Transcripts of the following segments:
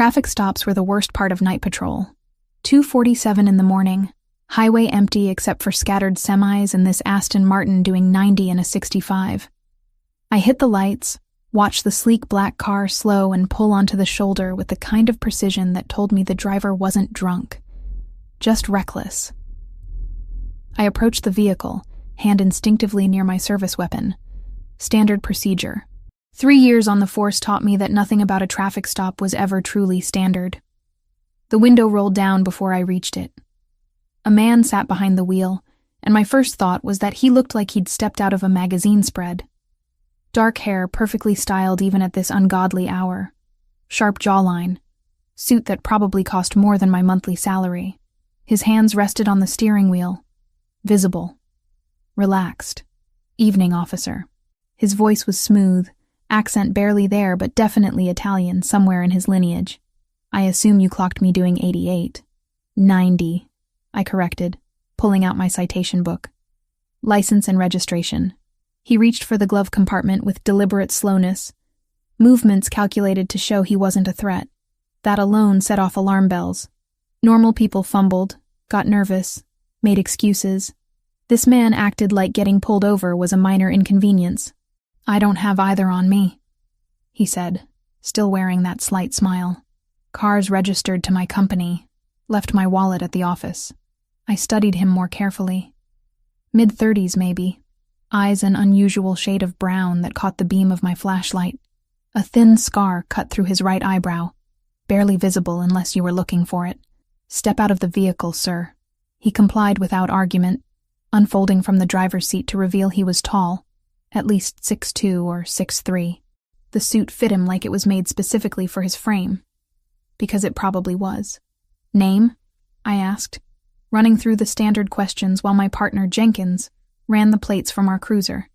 Traffic stops were the worst part of night patrol. 2:47 in the morning, highway empty except for scattered semis and this Aston Martin doing 90 in a 65. I hit the lights, watched the sleek black car slow and pull onto the shoulder with the kind of precision that told me the driver wasn't drunk, just reckless. I approached the vehicle, hand instinctively near my service weapon. Standard procedure. 3 years on the force taught me that nothing about a traffic stop was ever truly standard. The window rolled down before I reached it. A man sat behind the wheel, and my first thought was that he looked like he'd stepped out of a magazine spread. Dark hair, perfectly styled even at this ungodly hour. Sharp jawline. Suit that probably cost more than my monthly salary. His hands rested on the steering wheel. Visible. Relaxed. Evening, officer. His voice was smooth, accent barely there but definitely Italian somewhere in his lineage. I assume you clocked me doing 88. 90, I corrected, pulling out my citation book. License and registration. He reached for the glove compartment with deliberate slowness. Movements calculated to show he wasn't a threat. That alone set off alarm bells. Normal people fumbled, got nervous, made excuses. This man acted like getting pulled over was a minor inconvenience. I don't have either on me, he said, still wearing that slight smile. Cars registered to my company, left my wallet at the office. I studied him more carefully. Mid-30s, maybe. Eyes an unusual shade of brown that caught the beam of my flashlight. A thin scar cut through his right eyebrow, barely visible unless you were looking for it. Step out of the vehicle, sir. He complied without argument, unfolding from the driver's seat to reveal he was tall, at least 6'2" or 6'3". The suit fit him like it was made specifically for his frame. Because it probably was. Name? I asked, running through the standard questions while my partner, Jenkins, ran the plates from our cruiser.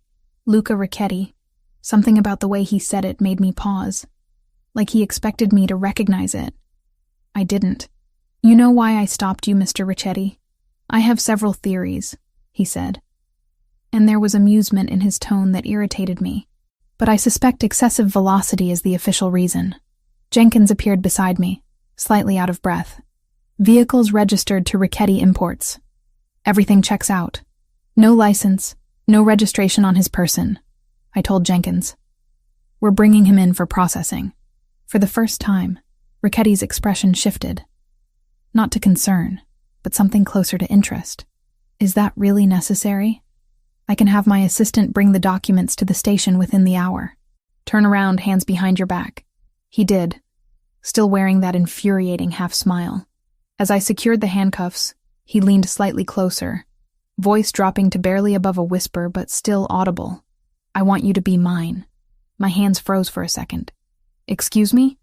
Luca Ricchetti. Something about the way he said it made me pause. Like he expected me to recognize it. I didn't. You know why I stopped you, Mr. Ricchetti? I have several theories, he said. And there was amusement in his tone that irritated me. But I suspect excessive velocity is the official reason. Jenkins appeared beside me, slightly out of breath. Vehicles registered to Ricchetti Imports. Everything checks out. No license, no registration on his person, I told Jenkins. We're bringing him in for processing. For the first time, Ricchetti's expression shifted. Not to concern, but something closer to interest. Is that really necessary? I can have my assistant bring the documents to the station within the hour. Turn around, hands behind your back. He did, still wearing that infuriating half-smile. As I secured the handcuffs, he leaned slightly closer, voice dropping to barely above a whisper but still audible. I want you to be mine. My hands froze for a second. Excuse me?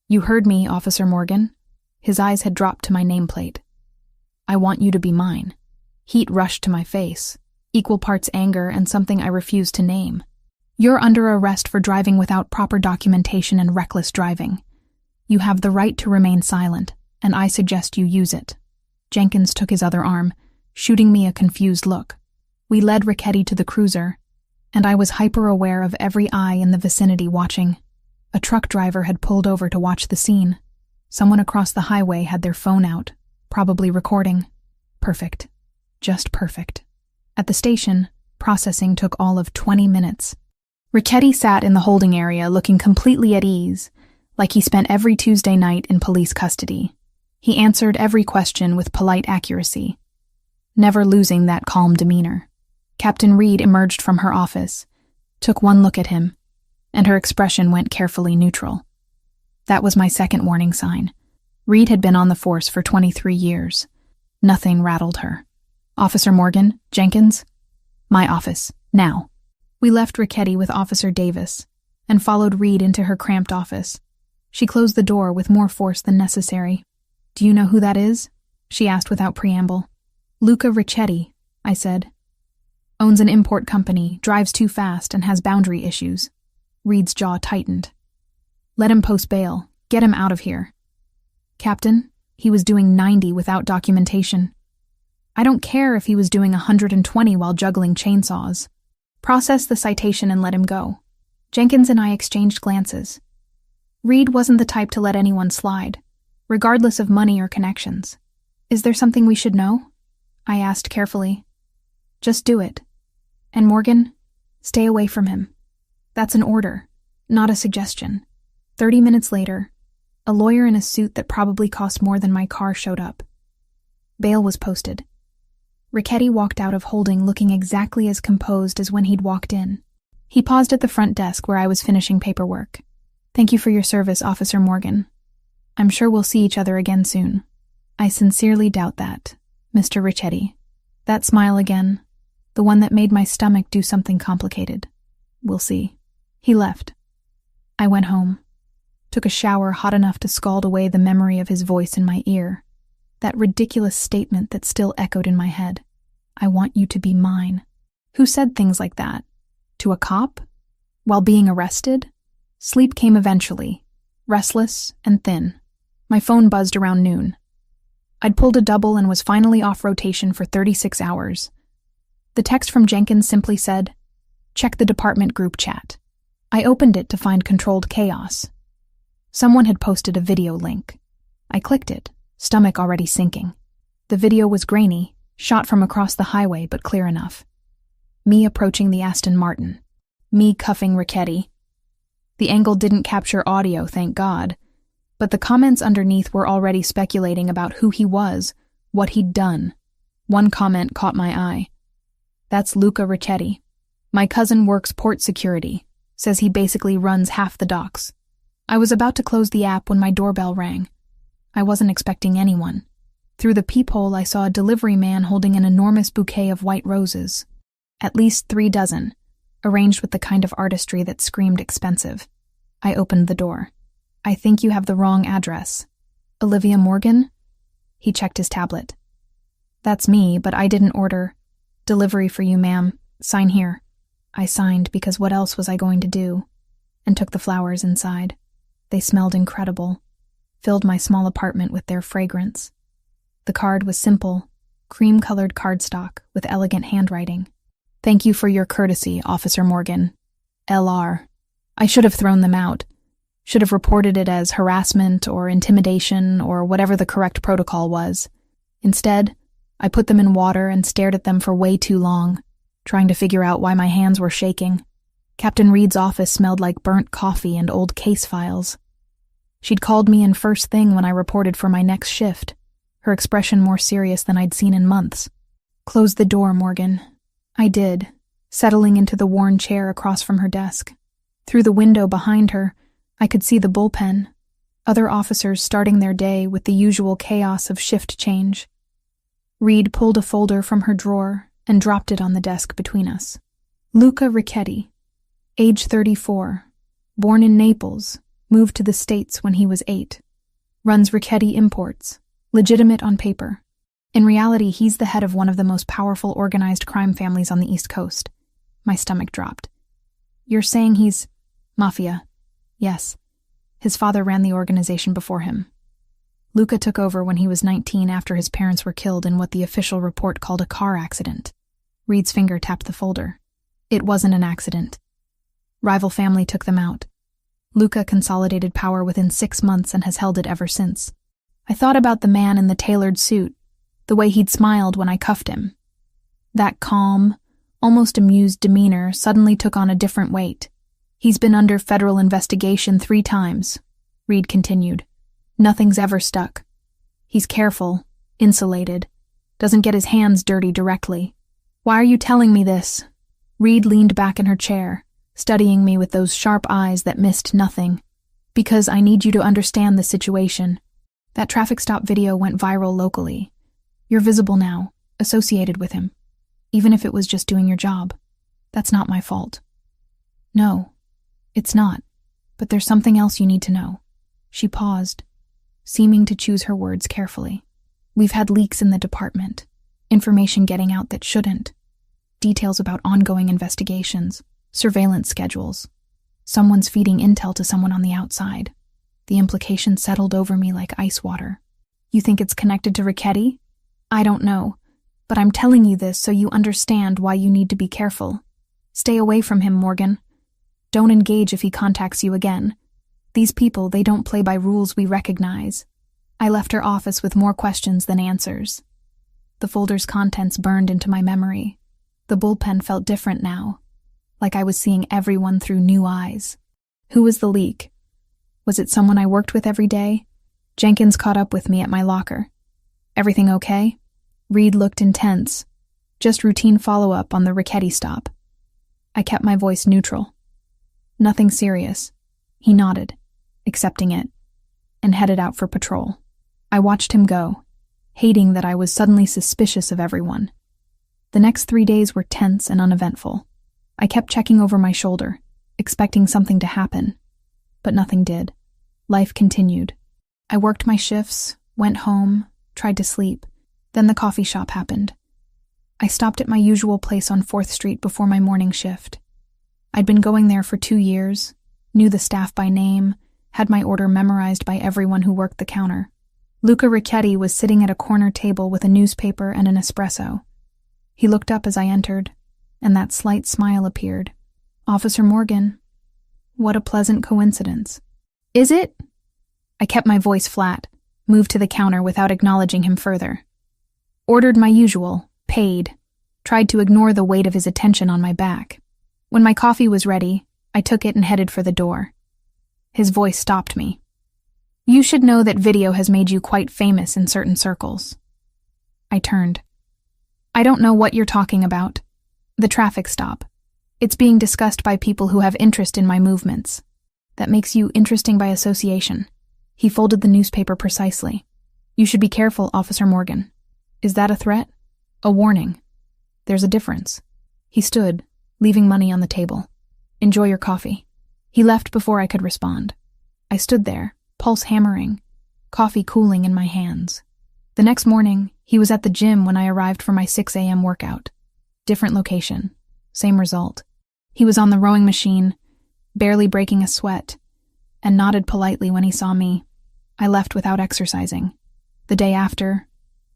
You heard me, Officer Morgan. His eyes had dropped to my nameplate. I want you to be mine. Heat rushed to my face, equal parts anger and something I refused to name. You're under arrest for driving without proper documentation and reckless driving. You have the right to remain silent, and I suggest you use it. Jenkins took his other arm, shooting me a confused look. We led Ricchetti to the cruiser, and I was hyper-aware of every eye in the vicinity watching. A truck driver had pulled over to watch the scene. Someone across the highway had their phone out, probably recording. Perfect. Just perfect. At the station, processing took all of 20 minutes. Ricchetti sat in the holding area looking completely at ease, like he spent every Tuesday night in police custody. He answered every question with polite accuracy, never losing that calm demeanor. Captain Reed emerged from her office, took one look at him, and her expression went carefully neutral. That was my second warning sign. Reed had been on the force for 23 years. Nothing rattled her. Officer Morgan, Jenkins? My office, now. We left Ricchetti with Officer Davis and followed Reed into her cramped office. She closed the door with more force than necessary. Do you know who that is? She asked without preamble. Luca Ricchetti, I said. Owns an import company, drives too fast, and has boundary issues. Reed's jaw tightened. Let him post bail. Get him out of here. Captain, he was doing 90 without documentation. I don't care if he was doing 120 while juggling chainsaws. Process the citation and let him go. Jenkins and I exchanged glances. Reed wasn't the type to let anyone slide, regardless of money or connections. Is there something we should know? I asked carefully. Just do it. And Morgan, stay away from him. That's an order, not a suggestion. 30 minutes later, a lawyer in a suit that probably cost more than my car showed up. Bail was posted. Richetti walked out of holding looking exactly as composed as when he'd walked in. He paused at the front desk where I was finishing paperwork. Thank you for your service, Officer Morgan. I'm sure we'll see each other again soon. I sincerely doubt that, Mr. Richetti. That smile again, the one that made my stomach do something complicated. We'll see. He left. I went home. Took a shower hot enough to scald away the memory of his voice in my ear. That ridiculous statement that still echoed in my head. I want you to be mine. Who said things like that? To a cop? While being arrested? Sleep came eventually, restless and thin. My phone buzzed around noon. I'd pulled a double and was finally off rotation for 36 hours. The text from Jenkins simply said, "Check the department group chat." I opened it to find controlled chaos. Someone had posted a video link. I clicked it, stomach already sinking. The video was grainy, shot from across the highway but clear enough. Me approaching the Aston Martin. Me cuffing Richetti. The angle didn't capture audio, thank God, but the comments underneath were already speculating about who he was, what he'd done. One comment caught my eye. That's Luca Richetti. My cousin works port security, says he basically runs half the docks. I was about to close the app when my doorbell rang. I wasn't expecting anyone. Through the peephole, I saw a delivery man holding an enormous bouquet of white roses. At least 3 dozen, arranged with the kind of artistry that screamed expensive. I opened the door. I think you have the wrong address. Olivia Morgan? He checked his tablet. That's me, but I didn't order. Delivery for you, ma'am. Sign here. I signed because what else was I going to do? And took the flowers inside. They smelled incredible. Filled my small apartment with their fragrance. The card was simple, cream-colored cardstock with elegant handwriting. Thank you for your courtesy, Officer Morgan. L.R. I should have thrown them out. Should have reported it as harassment or intimidation or whatever the correct protocol was. Instead, I put them in water and stared at them for way too long, trying to figure out why my hands were shaking. Captain Reed's office smelled like burnt coffee and old case files. She'd called me in first thing when I reported for my next shift, her expression more serious than I'd seen in months. Close the door, Morgan. I did, settling into the worn chair across from her desk. Through the window behind her, I could see the bullpen, other officers starting their day with the usual chaos of shift change. Reed pulled a folder from her drawer and dropped it on the desk between us. Luca Richetti, age 34, born in Naples, moved to the States when he was 8. Runs Richetti Imports, legitimate on paper. In reality, he's the head of one of the most powerful organized crime families on the East Coast. My stomach dropped. You're saying he's Mafia? Yes. His father ran the organization before him. Luca took over when he was 19 after his parents were killed in what the official report called a car accident. Reed's finger tapped the folder. It wasn't an accident. Rival family took them out. Luca consolidated power within 6 months and has held it ever since. I thought about the man in the tailored suit, the way he'd smiled when I cuffed him. That calm, almost amused demeanor suddenly took on a different weight. He's been under federal investigation 3 times, Reed continued. Nothing's ever stuck. He's careful, insulated, doesn't get his hands dirty directly. Why are you telling me this? Reed leaned back in her chair, studying me with those sharp eyes that missed nothing. Because I need you to understand the situation. That traffic stop video went viral locally. You're visible now, associated with him. Even if it was just doing your job. That's not my fault. No, it's not. But there's something else you need to know. She paused, seeming to choose her words carefully. We've had leaks in the department. Information getting out that shouldn't. Details about ongoing investigations. Surveillance schedules. Someone's feeding intel to someone on the outside. The implication settled over me like ice water. You think it's connected to Richetti? I don't know, but I'm telling you this so you understand why you need to be careful. Stay away from him, Morgan. Don't engage if he contacts you again. These people, they don't play by rules we recognize. I left her office with more questions than answers. The folder's contents burned into my memory. The bullpen felt different now, like I was seeing everyone through new eyes. Who was the leak? Was it someone I worked with every day? Jenkins caught up with me at my locker. Everything okay? Reed looked intense. Just routine follow-up on the Richetti stop. I kept my voice neutral. Nothing serious. He nodded, accepting it, and headed out for patrol. I watched him go, hating that I was suddenly suspicious of everyone. The next 3 days were tense and uneventful. I kept checking over my shoulder, expecting something to happen, but nothing did. Life continued. I worked my shifts, went home, tried to sleep. Then the coffee shop happened. I stopped at my usual place on 4th Street before my morning shift. I'd been going there for 2 years, knew the staff by name, had my order memorized by everyone who worked the counter. Luca Richetti was sitting at a corner table with a newspaper and an espresso. He looked up as I entered, and that slight smile appeared. "Officer Morgan, what a pleasant coincidence." "Is it?" I kept my voice flat, moved to the counter without acknowledging him further. Ordered my usual, paid, tried to ignore the weight of his attention on my back. When my coffee was ready, I took it and headed for the door. His voice stopped me. "You should know that video has made you quite famous in certain circles." I turned. "I don't know what you're talking about." "The traffic stop. It's being discussed by people who have interest in my movements. That makes you interesting by association." He folded the newspaper precisely. "You should be careful, Officer Morgan." "Is that a threat?" "A warning. There's a difference." He stood, leaving money on the table. "Enjoy your coffee." He left before I could respond. I stood there, pulse hammering, coffee cooling in my hands. The next morning, he was at the gym when I arrived for my 6 a.m. workout. Different location, same result. He was on the rowing machine, barely breaking a sweat, and nodded politely when he saw me. I left without exercising. The day after,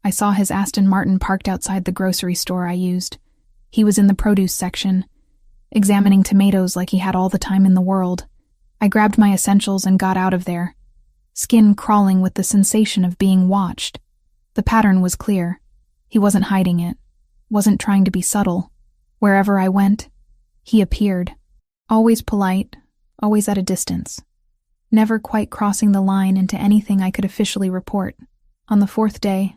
I saw his Aston Martin parked outside the grocery store I used. He was in the produce section, examining tomatoes like he had all the time in the world. I grabbed my essentials and got out of there, skin crawling with the sensation of being watched. The pattern was clear. He wasn't hiding it, wasn't trying to be subtle. Wherever I went, he appeared. Always polite, always at a distance. Never quite crossing the line into anything I could officially report. On the 4th day,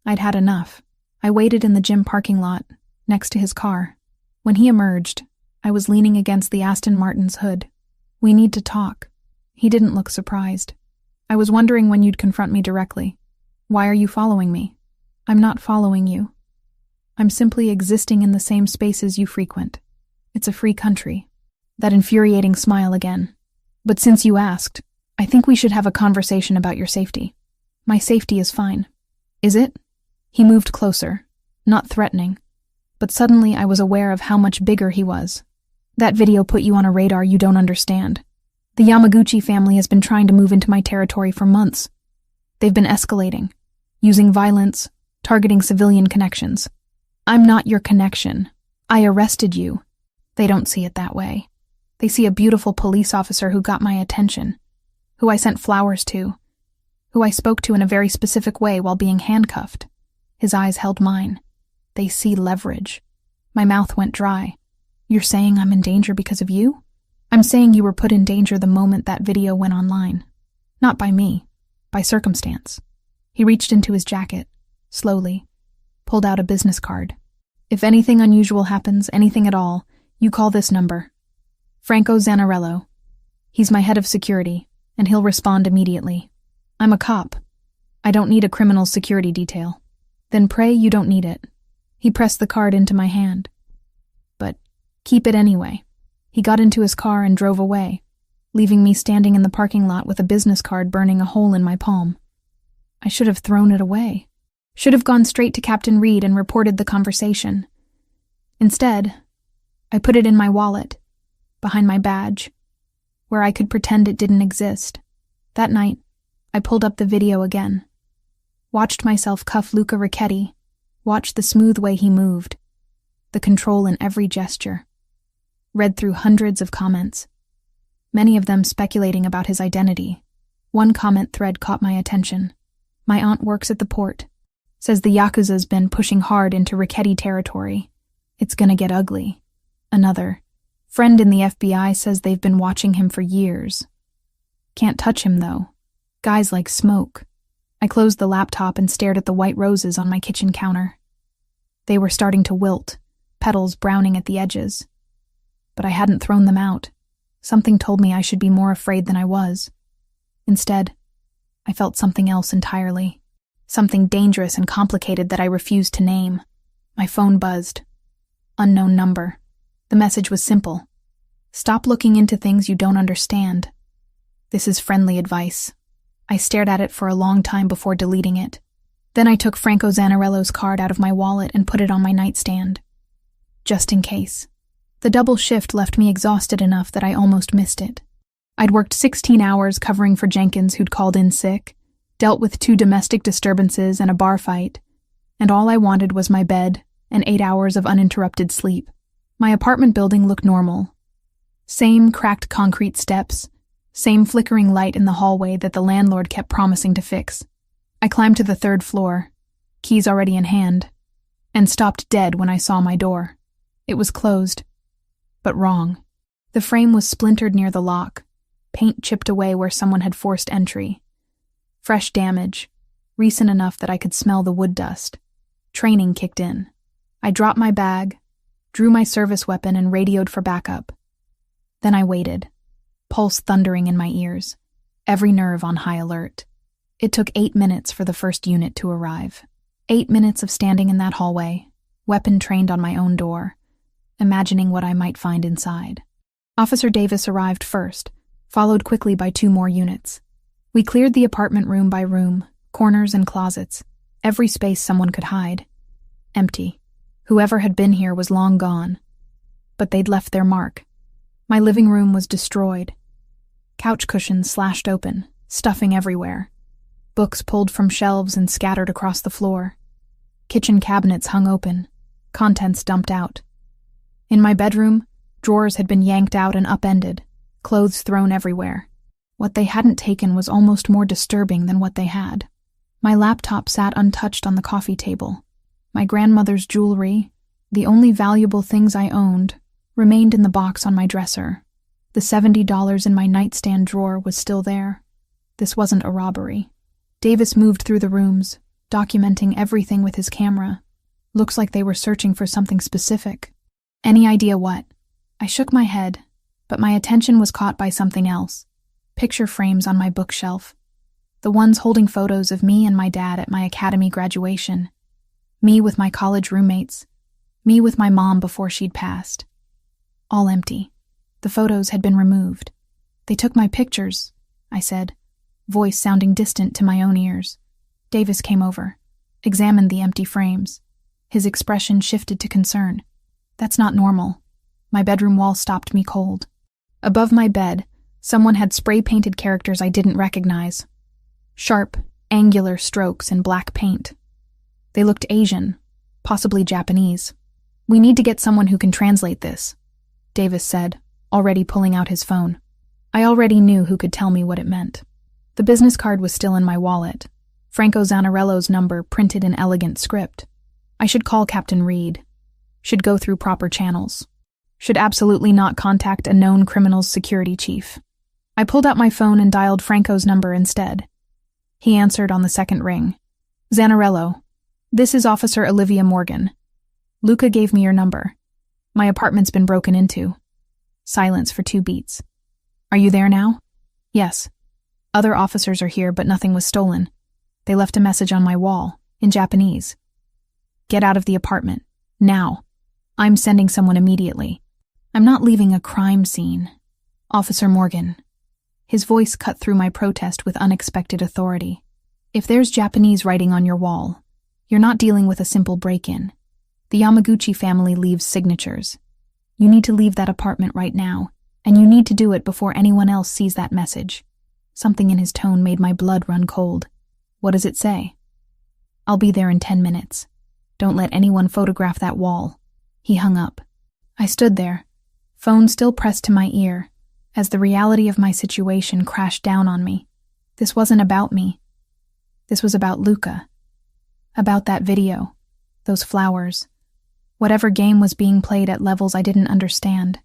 I'd had enough. I waited in the gym parking lot, next to his car. When he emerged, I was leaning against the Aston Martin's hood. "We need to talk." He didn't look surprised. "I was wondering when you'd confront me directly. Why are you following me?" "I'm not following you. I'm simply existing in the same spaces you frequent. It's a free country." That infuriating smile again. "But since you asked, I think we should have a conversation about your safety." "My safety is fine." "Is it?" He moved closer, not threatening, but suddenly I was aware of how much bigger he was. "That video put you on a radar you don't understand. The Yamaguchi family has been trying to move into my territory for months. They've been escalating, using violence, targeting civilian connections. I'm not your connection. I arrested you." They don't see it that way. They see a beautiful police officer who got my attention, who I sent flowers to, who I spoke to in a very specific way while being handcuffed. His eyes held mine. They see leverage. My mouth went dry. "You're saying I'm in danger because of you?" "I'm saying you were put in danger the moment that video went online. Not by me, by circumstance." He reached into his jacket, slowly, pulled out a business card. "If anything unusual happens, anything at all, you call this number. Franco Zanarello. He's my head of security, and he'll respond immediately. I'm a cop. I don't need a criminal security detail." "Then pray you don't need it." He pressed the card into my hand. "But keep it anyway." He got into his car and drove away, leaving me standing in the parking lot with a business card burning a hole in my palm. I should have thrown it away. Should have gone straight to Captain Reed and reported the conversation. Instead, I put it in my wallet, behind my badge, where I could pretend it didn't exist. That night, I pulled up the video again. Watched myself cuff Luca Richetti, watched the smooth way he moved, the control in every gesture. Read through hundreds of comments. many of them speculating about his identity. One comment thread caught my attention. My aunt works at the port. Says the Yakuza's been pushing hard into Richetti territory. It's gonna get ugly. Another. Friend in the FBI says they've been watching him for years. Can't touch him, though. Guys like smoke. I closed the laptop and stared at the white roses on my kitchen counter. They were starting to wilt, petals browning at the edges. But I hadn't thrown them out. Something told me I should be more afraid than I was. Instead, I felt something else entirely. Something dangerous and complicated that I refused to name. My phone buzzed. Unknown number. The message was simple. Stop looking into things you don't understand. This is friendly advice. I stared at it for a long time before deleting it. Then I took Franco Zanarello's card out of my wallet and put it on my nightstand. Just in case. The double shift left me exhausted enough that I almost missed it. I'd worked 16 hours covering for Jenkins, who'd called in sick, dealt with 2 domestic disturbances and a bar fight, and all I wanted was my bed and 8 hours of uninterrupted sleep. My apartment building looked normal. Same cracked concrete steps, same flickering light in the hallway that the landlord kept promising to fix. I climbed to the 3rd floor, keys already in hand, and stopped dead when I saw my door. It was closed, but wrong. The frame was splintered near the lock, paint chipped away where someone had forced entry. Fresh damage, recent enough that I could smell the wood dust. Training kicked in. I dropped my bag, drew my service weapon, and radioed for backup. Then I waited, pulse thundering in my ears, every nerve on high alert. It took 8 minutes for the first unit to arrive. 8 minutes of standing in that hallway, weapon trained on my own door, imagining what I might find inside. Officer Davis arrived first, followed quickly by 2 more units. We cleared the apartment room by room, corners and closets, every space someone could hide. Empty. Whoever had been here was long gone. But they'd left their mark. My living room was destroyed. Couch cushions slashed open, stuffing everywhere. Books pulled from shelves and scattered across the floor. Kitchen cabinets hung open, contents dumped out. In my bedroom, drawers had been yanked out and upended, clothes thrown everywhere. What they hadn't taken was almost more disturbing than what they had. My laptop sat untouched on the coffee table. My grandmother's jewelry, the only valuable things I owned, remained in the box on my dresser. The $70 in my nightstand drawer was still there. This wasn't a robbery. Davis moved through the rooms, documenting everything with his camera. Looks like they were searching for something specific. Any idea what? I shook my head, but my attention was caught by something else. Picture frames on my bookshelf. The ones holding photos of me and my dad at my academy graduation. Me with my college roommates. Me with my mom before she'd passed. All empty. The photos had been removed. They took my pictures, I said, voice sounding distant to my own ears. Davis came over, examined the empty frames. His expression shifted to concern. That's not normal. My bedroom wall stopped me cold. Above my bed, someone had spray-painted characters I didn't recognize. Sharp, angular strokes in black paint. They looked Asian, possibly Japanese. We need to get someone who can translate this, Davis said, already pulling out his phone. I already knew who could tell me what it meant. The business card was still in my wallet, Franco Zanarello's number printed in elegant script. I should call Captain Reed. Should go through proper channels. Should absolutely not contact a known criminal's security chief. I pulled out my phone and dialed Franco's number instead. He answered on the second ring. Zanarello, this is Officer Olivia Morgan. Luca gave me your number. My apartment's been broken into. Silence for 2 beats. Are you there now? Yes. Other officers are here, but nothing was stolen. They left a message on my wall, in Japanese. Get out of the apartment. Now. I'm sending someone immediately. I'm not leaving a crime scene. Officer Morgan. His voice cut through my protest with unexpected authority. If there's Japanese writing on your wall, you're not dealing with a simple break-in. The Yamaguchi family leaves signatures. You need to leave that apartment right now, and you need to do it before anyone else sees that message. Something in his tone made my blood run cold. What does it say? I'll be there in 10 minutes. Don't let anyone photograph that wall. He hung up. I stood there, phone still pressed to my ear, as the reality of my situation crashed down on me. This wasn't about me. This was about Luca. About that video. Those flowers. Whatever game was being played at levels I didn't understand.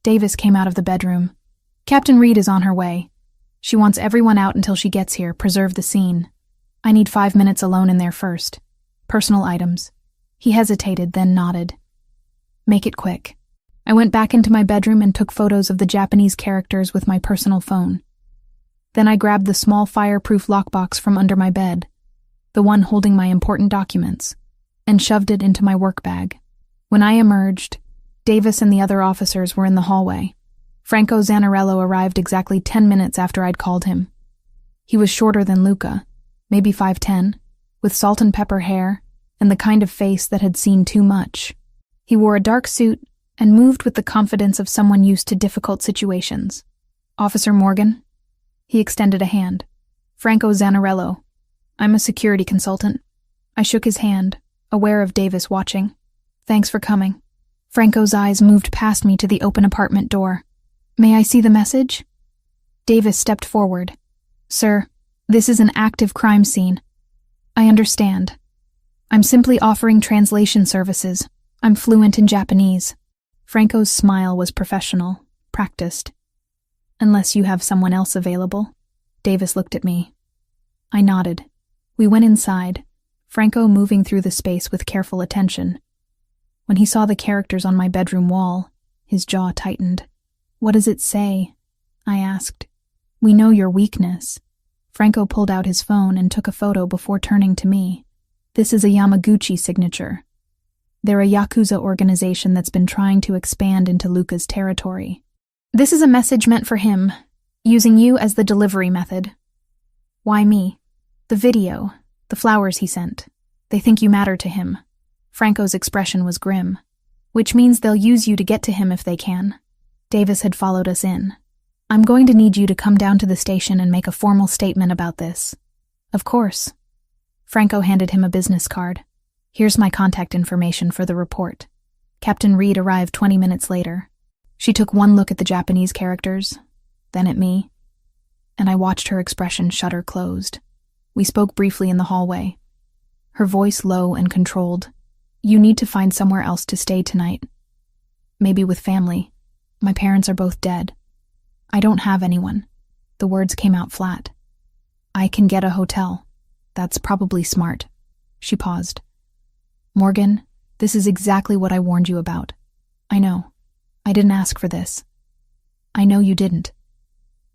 Davis came out of the bedroom. Captain Reed is on her way. She wants everyone out until she gets here. Preserve the scene. I need 5 minutes alone in there first. Personal items. He hesitated, then nodded. Make it quick. I went back into my bedroom and took photos of the Japanese characters with my personal phone. Then I grabbed the small fireproof lockbox from under my bed, the one holding my important documents, and shoved it into my work bag. When I emerged, Davis and the other officers were in the hallway. Franco Zanarello arrived exactly 10 minutes after I'd called him. He was shorter than Luca, maybe 5'10", with salt and pepper hair and the kind of face that had seen too much. He wore a dark suit and moved with the confidence of someone used to difficult situations. Officer Morgan? He extended a hand. Franco Zanarello. I'm a security consultant. I shook his hand, aware of Davis watching. Thanks for coming. Franco's eyes moved past me to the open apartment door. May I see the message? Davis stepped forward. Sir, this is an active crime scene. I understand. I'm simply offering translation services. I'm fluent in Japanese. Franco's smile was professional, practiced. Unless you have someone else available. Davis looked at me. I nodded. We went inside, Franco moving through the space with careful attention. When he saw the characters on my bedroom wall, his jaw tightened. What does it say? I asked. We know your weakness. Franco pulled out his phone and took a photo before turning to me. This is a Yamaguchi signature. They're a Yakuza organization that's been trying to expand into Luca's territory. This is a message meant for him, using you as the delivery method. Why me? The video, the flowers he sent. They think you matter to him. Franco's expression was grim. Which means they'll use you to get to him if they can. Davis had followed us in. I'm going to need you to come down to the station and make a formal statement about this. Of course. Franco handed him a business card. Here's my contact information for the report. Captain Reed arrived 20 minutes later. She took one look at the Japanese characters, then at me, and I watched her expression shutter closed. We spoke briefly in the hallway. Her voice low and controlled. You need to find somewhere else to stay tonight. Maybe with family. My parents are both dead. I don't have anyone. The words came out flat. I can get a hotel. That's probably smart. She paused. Morgan, this is exactly what I warned you about. I know. I didn't ask for this. I know you didn't.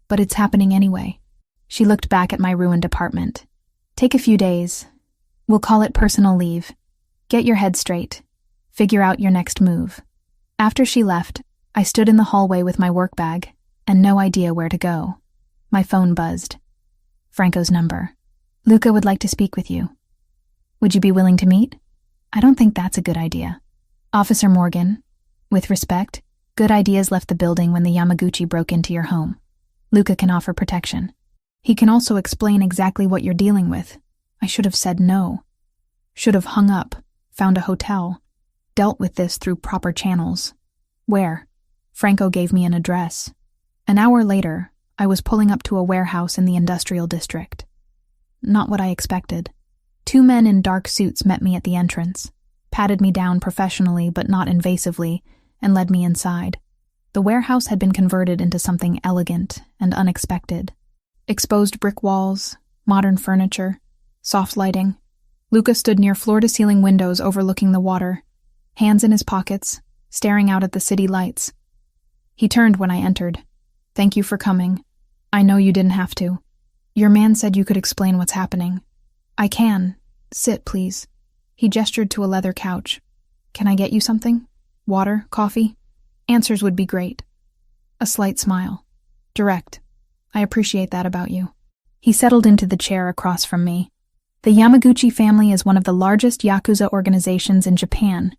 But it's happening anyway. She looked back at my ruined apartment. Take a few days. We'll call it personal leave. Get your head straight. Figure out your next move. After she left, I stood in the hallway with my work bag and no idea where to go. My phone buzzed. Franco's number. Luca would like to speak with you. Would you be willing to meet? I don't think that's a good idea. Officer Morgan, with respect, good ideas left the building when the Yamaguchi broke into your home. Luca can offer protection. He can also explain exactly what you're dealing with. I should have said no. Should have hung up, found a hotel, dealt with this through proper channels. Where? Franco gave me an address. An hour later, I was pulling up to a warehouse in the industrial district. Not what I expected. 2 men in dark suits met me at the entrance, patted me down professionally but not invasively, and led me inside. The warehouse had been converted into something elegant and unexpected. Exposed brick walls, modern furniture, soft lighting. Luca stood near floor-to-ceiling windows overlooking the water, hands in his pockets, staring out at the city lights. He turned when I entered. Thank you for coming. I know you didn't have to. Your man said you could explain what's happening. I can. Sit, please. He gestured to a leather couch. Can I get you something? Water? Coffee? Answers would be great. A slight smile. Direct. I appreciate that about you. He settled into the chair across from me. The Yamaguchi family is one of the largest Yakuza organizations in Japan.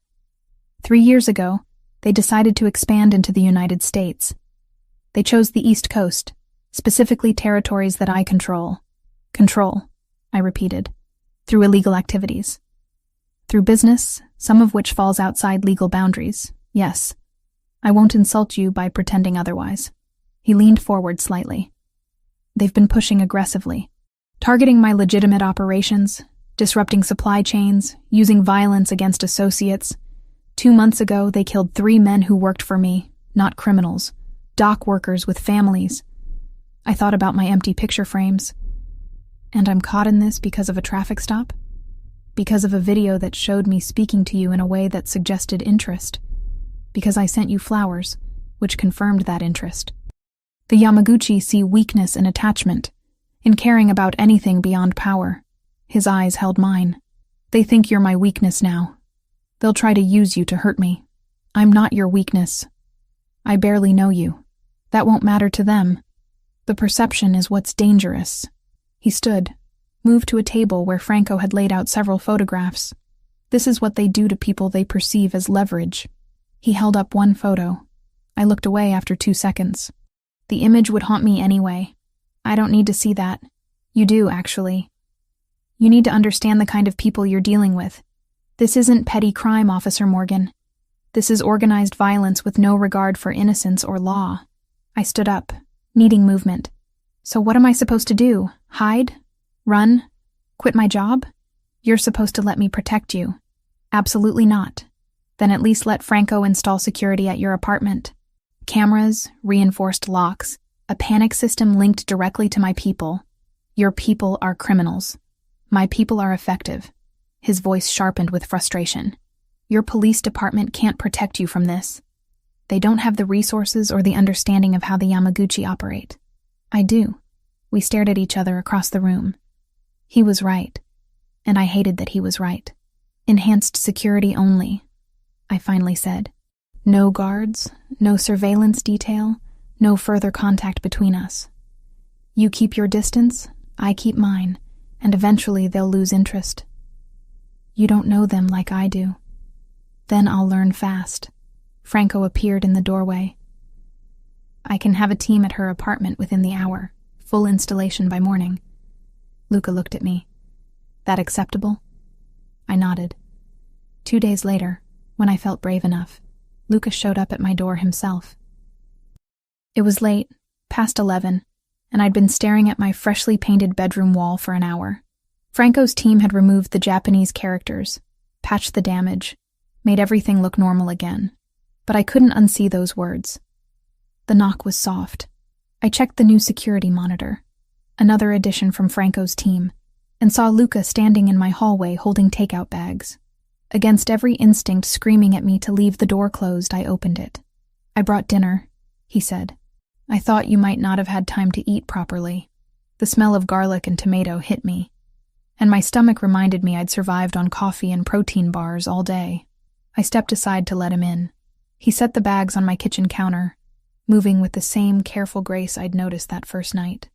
3 years ago, they decided to expand into the United States. They chose the East Coast, specifically territories that I control. Control, I repeated, through illegal activities. Through business, some of which falls outside legal boundaries, yes. I won't insult you by pretending otherwise. He leaned forward slightly. They've been pushing aggressively, targeting my legitimate operations, disrupting supply chains, using violence against associates. 2 months ago, they killed 3 men who worked for me, not criminals, dock workers with families. I thought about my empty picture frames. And I'm caught in this because of a traffic stop? Because of a video that showed me speaking to you in a way that suggested interest? Because I sent you flowers, which confirmed that interest? The Yamaguchi see weakness in attachment, in caring about anything beyond power. His eyes held mine. They think you're my weakness now. They'll try to use you to hurt me. I'm not your weakness. I barely know you. That won't matter to them. The perception is what's dangerous. He stood, moved to a table where Franco had laid out several photographs. This is what they do to people they perceive as leverage. He held up one photo. I looked away after 2 seconds. The image would haunt me anyway. I don't need to see that. You do, actually. You need to understand the kind of people you're dealing with. This isn't petty crime, Officer Morgan. This is organized violence with no regard for innocence or law. I stood up, needing movement. So what am I supposed to do? Hide? Run? Quit my job? You're supposed to let me protect you. Absolutely not. Then at least let Franco install security at your apartment. Cameras, reinforced locks, a panic system linked directly to my people. Your people are criminals. My people are effective. His voice sharpened with frustration. Your police department can't protect you from this. They don't have the resources or the understanding of how the Yamaguchi operate. I do. We stared at each other across the room. He was right. And I hated that he was right. Enhanced security only, I finally said. No guards, no surveillance detail, no further contact between us. You keep your distance, I keep mine, and eventually they'll lose interest. You don't know them like I do. Then I'll learn fast. Franco appeared in the doorway. I can have a team at her apartment within the hour, full installation by morning. Luca looked at me. That acceptable? I nodded. 2 days later, when I felt brave enough, Luca showed up at my door himself. It was late, past 11, and I'd been staring at my freshly painted bedroom wall for an hour. Franco's team had removed the Japanese characters, patched the damage, made everything look normal again. But I couldn't unsee those words. The knock was soft. I checked the new security monitor, another addition from Franco's team, and saw Luca standing in my hallway holding takeout bags. Against every instinct screaming at me to leave the door closed, I opened it. I brought dinner, he said. I thought you might not have had time to eat properly. The smell of garlic and tomato hit me, and my stomach reminded me I'd survived on coffee and protein bars all day. I stepped aside to let him in. He set the bags on my kitchen counter, moving with the same careful grace I'd noticed that first night.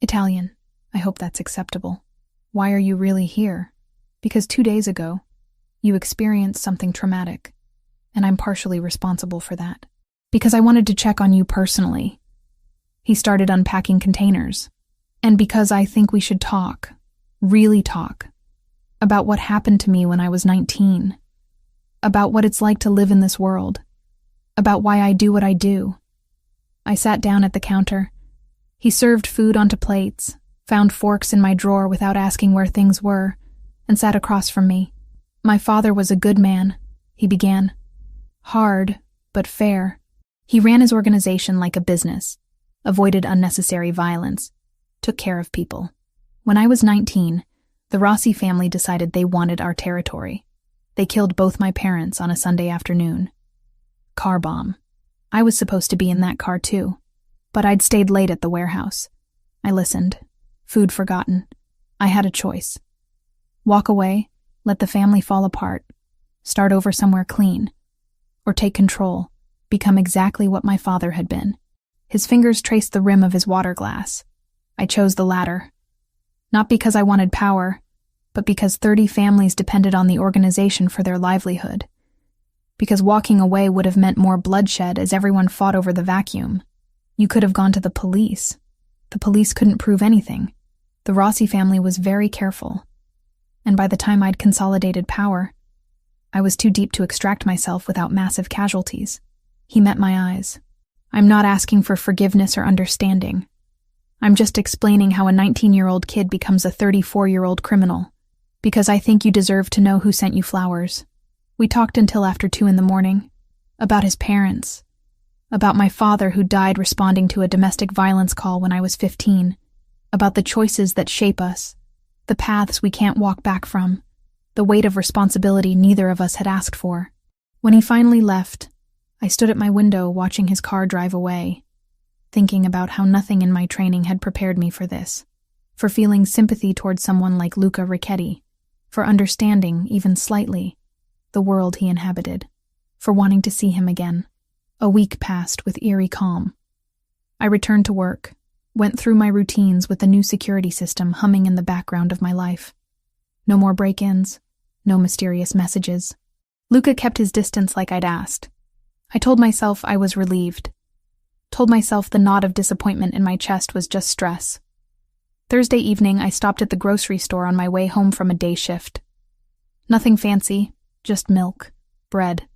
Italian, I hope that's acceptable. Why are you really here? Because 2 days ago, you experienced something traumatic, and I'm partially responsible for that. Because I wanted to check on you personally. He started unpacking containers. And because I think we should talk, really talk, about what happened to me when I was 19, about what it's like to live in this world, about why I do what I do. I sat down at the counter. He served food onto plates, found forks in my drawer without asking where things were, and sat across from me. My father was a good man, he began. Hard, but fair. He ran his organization like a business, avoided unnecessary violence, took care of people. When I was 19, the Rossi family decided they wanted our territory. They killed both my parents on a Sunday afternoon. Car bomb. I was supposed to be in that car too, but I'd stayed late at the warehouse. I listened. Food forgotten. I had a choice. Walk away, let the family fall apart, start over somewhere clean, or take control, become exactly what my father had been. His fingers traced the rim of his water glass. I chose the latter. Not because I wanted power, but because 30 families depended on the organization for their livelihood. Because walking away would have meant more bloodshed as everyone fought over the vacuum. You could have gone to the police. The police couldn't prove anything. The Rossi family was very careful. And by the time I'd consolidated power, I was too deep to extract myself without massive casualties. He met my eyes. I'm not asking for forgiveness or understanding. I'm just explaining how a 19-year-old kid becomes a 34-year-old criminal, because I think you deserve to know who sent you flowers. We talked until after 2 a.m, about his parents, about my father who died responding to a domestic violence call when I was 15, about the choices that shape us, the paths we can't walk back from, the weight of responsibility neither of us had asked for. When he finally left, I stood at my window watching his car drive away, thinking about how nothing in my training had prepared me for this, for feeling sympathy towards someone like Luca Ricchetti, for understanding, even slightly, the world he inhabited, for wanting to see him again. A week passed with eerie calm. I returned to work, went through my routines with the new security system humming in the background of my life. No more break-ins, no mysterious messages. Luca kept his distance like I'd asked. I told myself I was relieved. Told myself the knot of disappointment in my chest was just stress. Thursday evening, I stopped at the grocery store on my way home from a day shift. Nothing fancy, just milk, bread,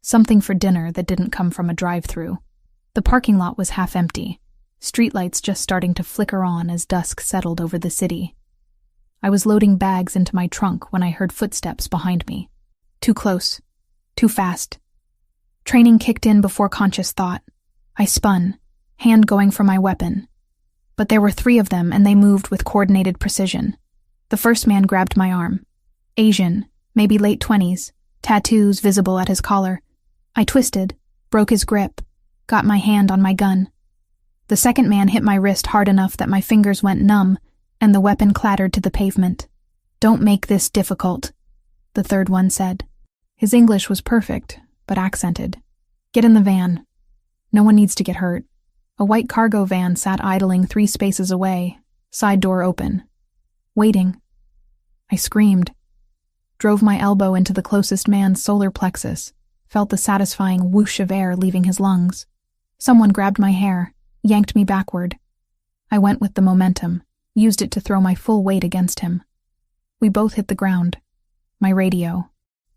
something for dinner that didn't come from a drive-thru. The parking lot was half empty, streetlights just starting to flicker on as dusk settled over the city. I was loading bags into my trunk when I heard footsteps behind me. Too close, too fast. Training kicked in before conscious thought. I spun, hand going for my weapon. But there were 3 of them, and they moved with coordinated precision. The first man grabbed my arm. Asian, maybe late 20s, tattoos visible at his collar. I twisted, broke his grip, got my hand on my gun. The second man hit my wrist hard enough that my fingers went numb, and the weapon clattered to the pavement. "Don't make this difficult," the third one said. His English was perfect, but accented. "Get in the van. No one needs to get hurt." A white cargo van sat idling 3 spaces away, side door open. Waiting. I screamed. Drove my elbow into the closest man's solar plexus, felt the satisfying whoosh of air leaving his lungs. Someone grabbed my hair, yanked me backward. I went with the momentum, used it to throw my full weight against him. We both hit the ground. My radio.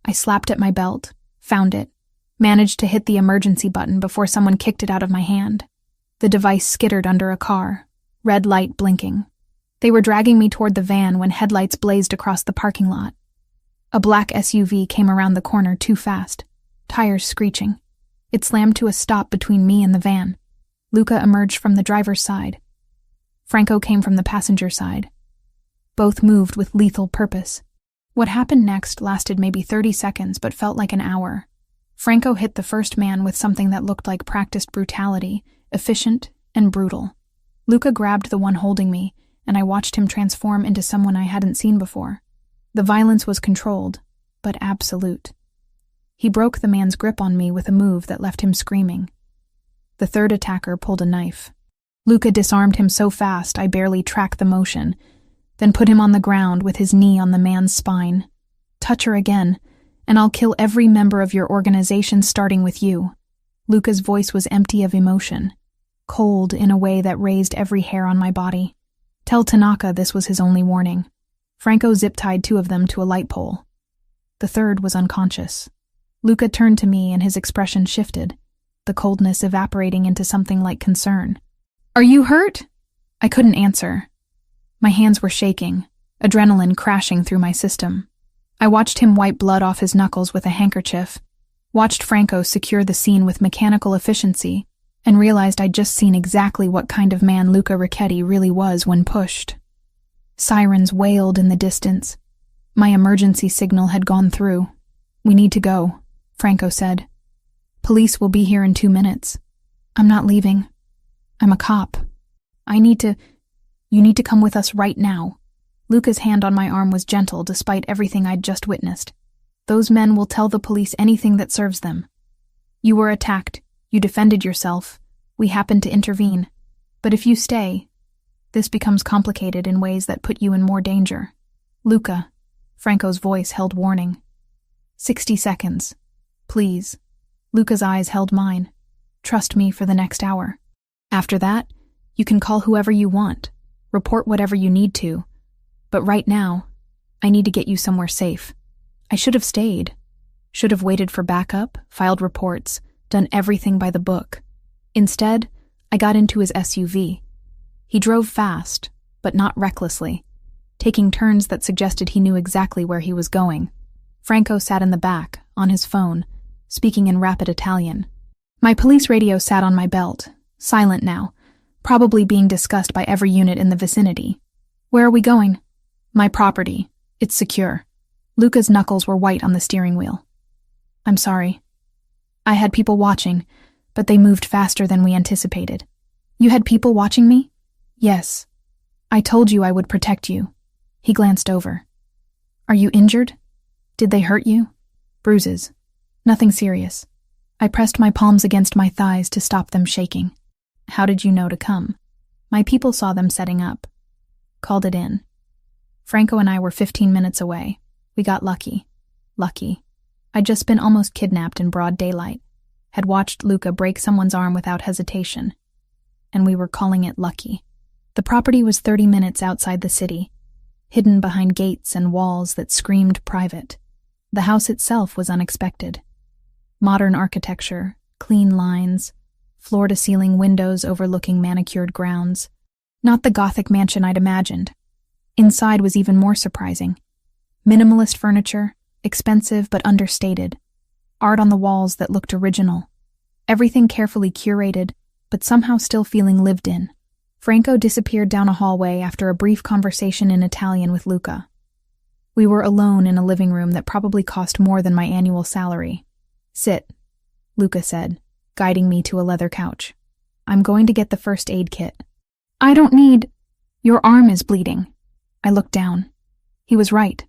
I slapped at my belt, found it, managed to hit the emergency button before someone kicked it out of my hand. The device skittered under a car, red light blinking. They were dragging me toward the van when headlights blazed across the parking lot. A black SUV came around the corner too fast, tires screeching. It slammed to a stop between me and the van. Luca emerged from the driver's side. Franco came from the passenger side. Both moved with lethal purpose. What happened next lasted maybe 30 seconds but felt like an hour. Franco hit the first man with something that looked like practiced brutality, efficient and brutal. Luca grabbed the one holding me, and I watched him transform into someone I hadn't seen before. The violence was controlled, but absolute. He broke the man's grip on me with a move that left him screaming. The third attacker pulled a knife. Luca disarmed him so fast I barely tracked the motion, then put him on the ground with his knee on the man's spine. "Touch her again, and I'll kill every member of your organization starting with you." Luca's voice was empty of emotion, cold in a way that raised every hair on my body. Tell Tanaka this was his only warning. Franco zip-tied 2 of them to a light pole. The third was unconscious. Luca turned to me and his expression shifted, the coldness evaporating into something like concern. "Are you hurt?" I couldn't answer. My hands were shaking, adrenaline crashing through my system. I watched him wipe blood off his knuckles with a handkerchief, watched Franco secure the scene with mechanical efficiency, and realized I'd just seen exactly what kind of man Luca Ricchetti really was when pushed. Sirens wailed in the distance. My emergency signal had gone through. "We need to go," Franco said. "Police will be here in 2 minutes. I'm not leaving. I'm a cop. You need to come with us right now." Luca's hand on my arm was gentle despite everything I'd just witnessed. "Those men will tell the police anything that serves them. You were attacked. You defended yourself. We happened to intervene. But if you stay, this becomes complicated in ways that put you in more danger." "Luca," Franco's voice held warning. 60 seconds. Please." Luca's eyes held mine. "Trust me for the next hour. After that, you can call whoever you want, report whatever you need to. But right now, I need to get you somewhere safe. I should have stayed. Should have waited for backup, filed reports, done everything by the book. Instead, I got into his SUV. He drove fast, but not recklessly, taking turns that suggested he knew exactly where he was going. Franco sat in the back, on his phone, speaking in rapid Italian. My police radio sat on my belt, silent now, probably being discussed by every unit in the vicinity. Where are we going? My property. It's secure. Luca's knuckles were white on the steering wheel. I'm sorry. I had people watching, but they moved faster than we anticipated. You had people watching me? Yes. I told you I would protect you. He glanced over. Are you injured? Did they hurt you? Bruises. Nothing serious. I pressed my palms against my thighs to stop them shaking. How did you know to come? My people saw them setting up. Called it in. Franco and I were 15 minutes away. We got lucky. Lucky. I'd just been almost kidnapped in broad daylight. Had watched Luca break someone's arm without hesitation. And we were calling it lucky. The property was 30 minutes outside the city, hidden behind gates and walls that screamed private. The house itself was unexpected. Modern architecture, clean lines, floor-to-ceiling windows overlooking manicured grounds. Not the Gothic mansion I'd imagined. Inside was even more surprising. Minimalist furniture, expensive but understated. Art on the walls that looked original. Everything carefully curated, but somehow still feeling lived in. Franco disappeared down a hallway after a brief conversation in Italian with Luca. We were alone in a living room that probably cost more than my annual salary. Sit, Luca said, guiding me to a leather couch. I'm going to get the first aid kit. I don't need... Your arm is bleeding. I looked down. He was right.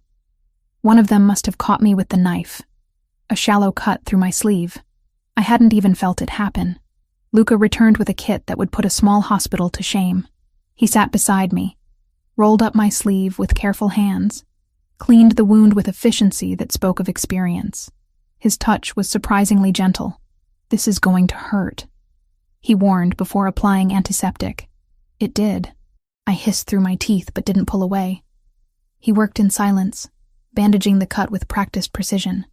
One of them must have caught me with the knife. A shallow cut through my sleeve. I hadn't even felt it happen. Luca returned with a kit that would put a small hospital to shame. He sat beside me, rolled up my sleeve with careful hands, cleaned the wound with efficiency that spoke of experience. His touch was surprisingly gentle. This is going to hurt, he warned before applying antiseptic. It did. I hissed through my teeth but didn't pull away. He worked in silence, bandaging the cut with practiced precision.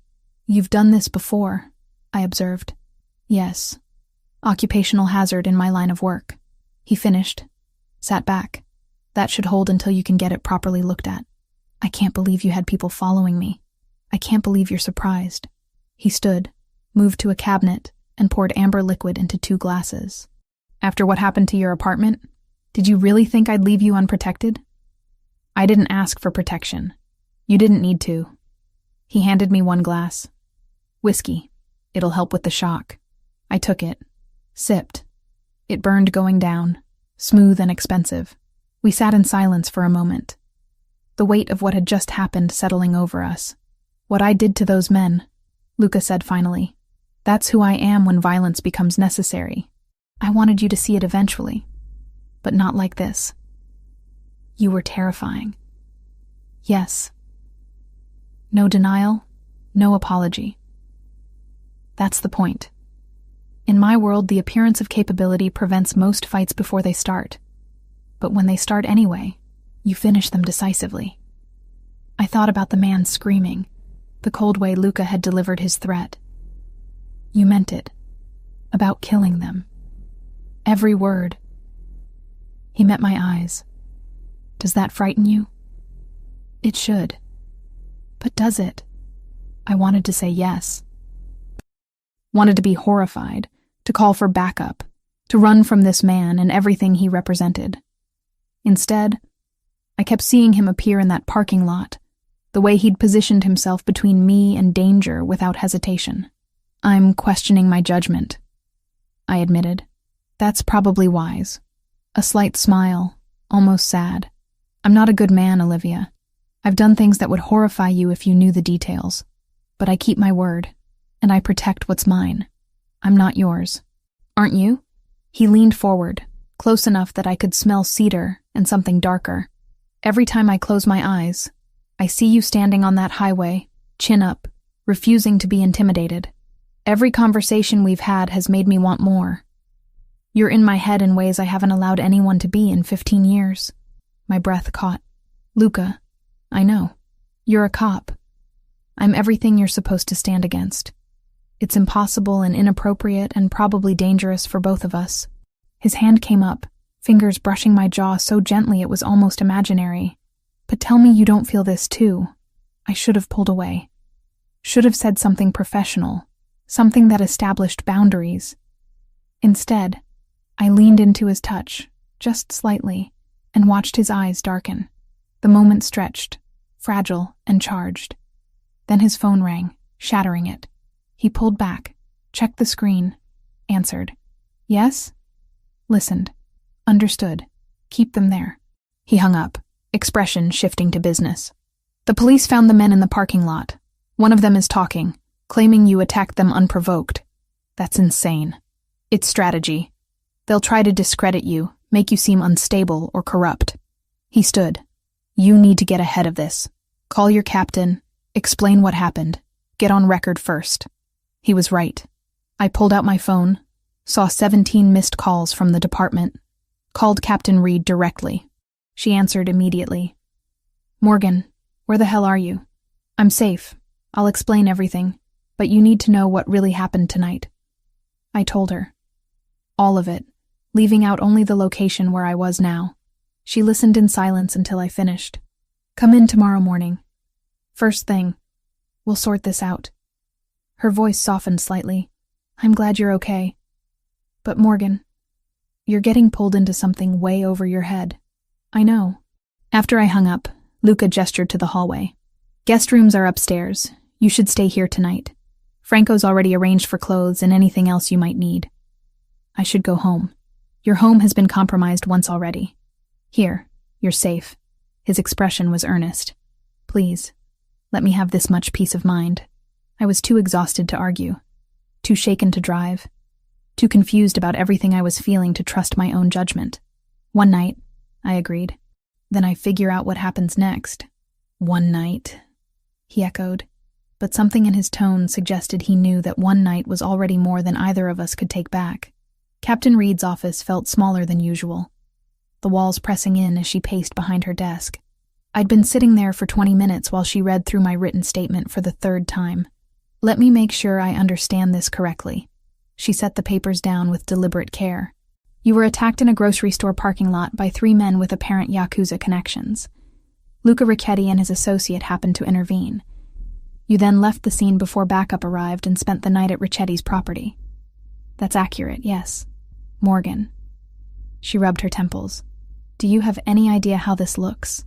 You've done this before, I observed. Yes. Occupational hazard in my line of work. He finished, sat back. That should hold until you can get it properly looked at. I can't believe you had people following me. I can't believe you're surprised. He stood, moved to a cabinet, and poured amber liquid into 2 glasses. After what happened to your apartment, did you really think I'd leave you unprotected? I didn't ask for protection. You didn't need to. He handed me 1 glass. Whiskey. It'll help with the shock. I took it. Sipped. It burned going down, smooth and expensive. We sat in silence for a moment. The weight of what had just happened settling over us. What I did to those men, Luca said finally. That's who I am when violence becomes necessary. I wanted you to see it eventually, but not like this. You were terrifying. Yes. No denial, no apology. That's the point. In my world, the appearance of capability prevents most fights before they start. But when they start anyway, you finish them decisively. I thought about the man screaming, the cold way Luca had delivered his threat. You meant it. About killing them. Every word. He met my eyes. Does that frighten you? It should. But does it? I wanted to say yes. Wanted to be horrified, to call for backup, to run from this man and everything he represented. Instead, I kept seeing him appear in that parking lot, the way he'd positioned himself between me and danger without hesitation. I'm questioning my judgment, I admitted. That's probably wise. A slight smile, almost sad. I'm not a good man, Olivia. I've done things that would horrify you if you knew the details. But I keep my word, and I protect what's mine. I'm not yours. Aren't you? He leaned forward, close enough that I could smell cedar and something darker. Every time I close my eyes, I see you standing on that highway, chin up, refusing to be intimidated. Every conversation we've had has made me want more. You're in my head in ways I haven't allowed anyone to be in 15 years. My breath caught. Luca, I know. You're a cop. I'm everything you're supposed to stand against. It's impossible and inappropriate and probably dangerous for both of us. His hand came up, fingers brushing my jaw so gently it was almost imaginary. But tell me you don't feel this too. I should have pulled away. Should have said something professional, something that established boundaries. Instead, I leaned into his touch, just slightly, and watched his eyes darken. The moment stretched, fragile and charged. Then his phone rang, shattering it. He pulled back, checked the screen, answered. Yes? Listened. Understood. Keep them there. He hung up, expression shifting to business. The police found the men in the parking lot. One of them is talking, claiming you attacked them unprovoked. That's insane. It's strategy. They'll try to discredit you, make you seem unstable or corrupt. He stood. You need to get ahead of this. Call your captain, explain what happened, get on record first. He was right. I pulled out my phone, saw 17 missed calls from the department, called Captain Reed directly. She answered immediately. Morgan, where the hell are you? I'm safe. I'll explain everything, but you need to know what really happened tonight. I told her. All of it, leaving out only the location where I was now. She listened in silence until I finished. Come in tomorrow morning. First thing. We'll sort this out. Her voice softened slightly. I'm glad you're okay. But Morgan, you're getting pulled into something way over your head. I know. After I hung up, Luca gestured to the hallway. Guest rooms are upstairs. You should stay here tonight. Franco's already arranged for clothes and anything else you might need. I should go home. Your home has been compromised once already. Here, you're safe. His expression was earnest. Please, let me have this much peace of mind. I was too exhausted to argue, too shaken to drive, too confused about everything I was feeling to trust my own judgment. One night, I agreed. Then I figure out what happens next. One night, he echoed, but something in his tone suggested he knew that one night was already more than either of us could take back. Captain Reed's office felt smaller than usual, the walls pressing in as she paced behind her desk. I'd been sitting there for 20 minutes while she read through my written statement for the third time. Let me make sure I understand this correctly. She set the papers down with deliberate care. You were attacked in a grocery store parking lot by 3 men with apparent Yakuza connections. Luca Ricchetti and his associate happened to intervene. You then left the scene before backup arrived and spent the night at Ricchetti's property. That's accurate, yes. Morgan. She rubbed her temples. Do you have any idea how this looks?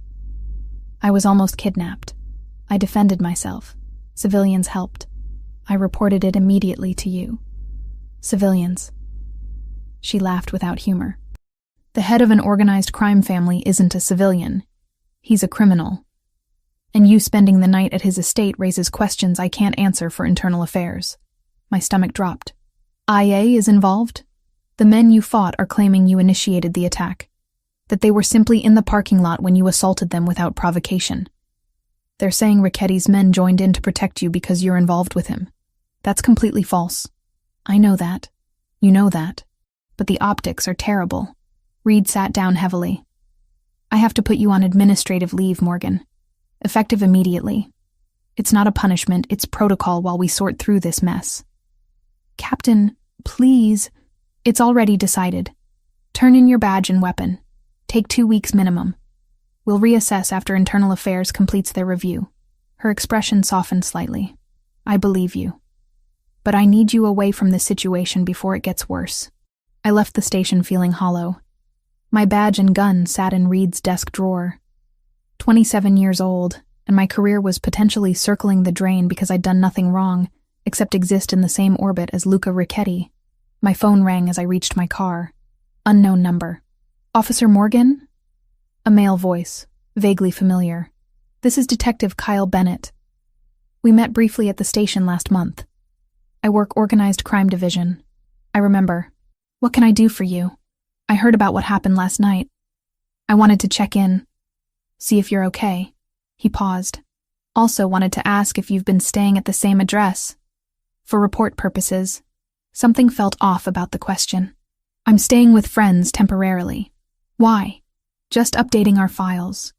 I was almost kidnapped. I defended myself. Civilians helped. I reported it immediately to you. Civilians. She laughed without humor. The head of an organized crime family isn't a civilian. He's a criminal. And you spending the night at his estate raises questions I can't answer for internal affairs. My stomach dropped. IA is involved? The men you fought are claiming you initiated the attack, that they were simply in the parking lot when you assaulted them without provocation. They're saying Ricchetti's men joined in to protect you because you're involved with him. That's completely false. I know that. You know that. But the optics are terrible. Reed sat down heavily. I have to put you on administrative leave, Morgan. Effective immediately. It's not a punishment, it's protocol while we sort through this mess. Captain, please. It's already decided. Turn in your badge and weapon. Take 2 weeks minimum. We'll reassess after Internal Affairs completes their review. Her expression softened slightly. I believe you. But I need you away from this situation before it gets worse. I left the station feeling hollow. My badge and gun sat in Reed's desk drawer. 27 years old, and my career was potentially circling the drain because I'd done nothing wrong, except exist in the same orbit as Luca Ricchetti. My phone rang as I reached my car. Unknown number. Officer Morgan? A male voice, vaguely familiar. This is Detective Kyle Bennett. We met briefly at the station last month. I work Organized Crime Division. I remember. What can I do for you? I heard about what happened last night. I wanted to check in. See if you're okay. He paused. Also wanted to ask if you've been staying at the same address. For report purposes. Something felt off about the question. I'm staying with friends temporarily. Why? Just updating our files.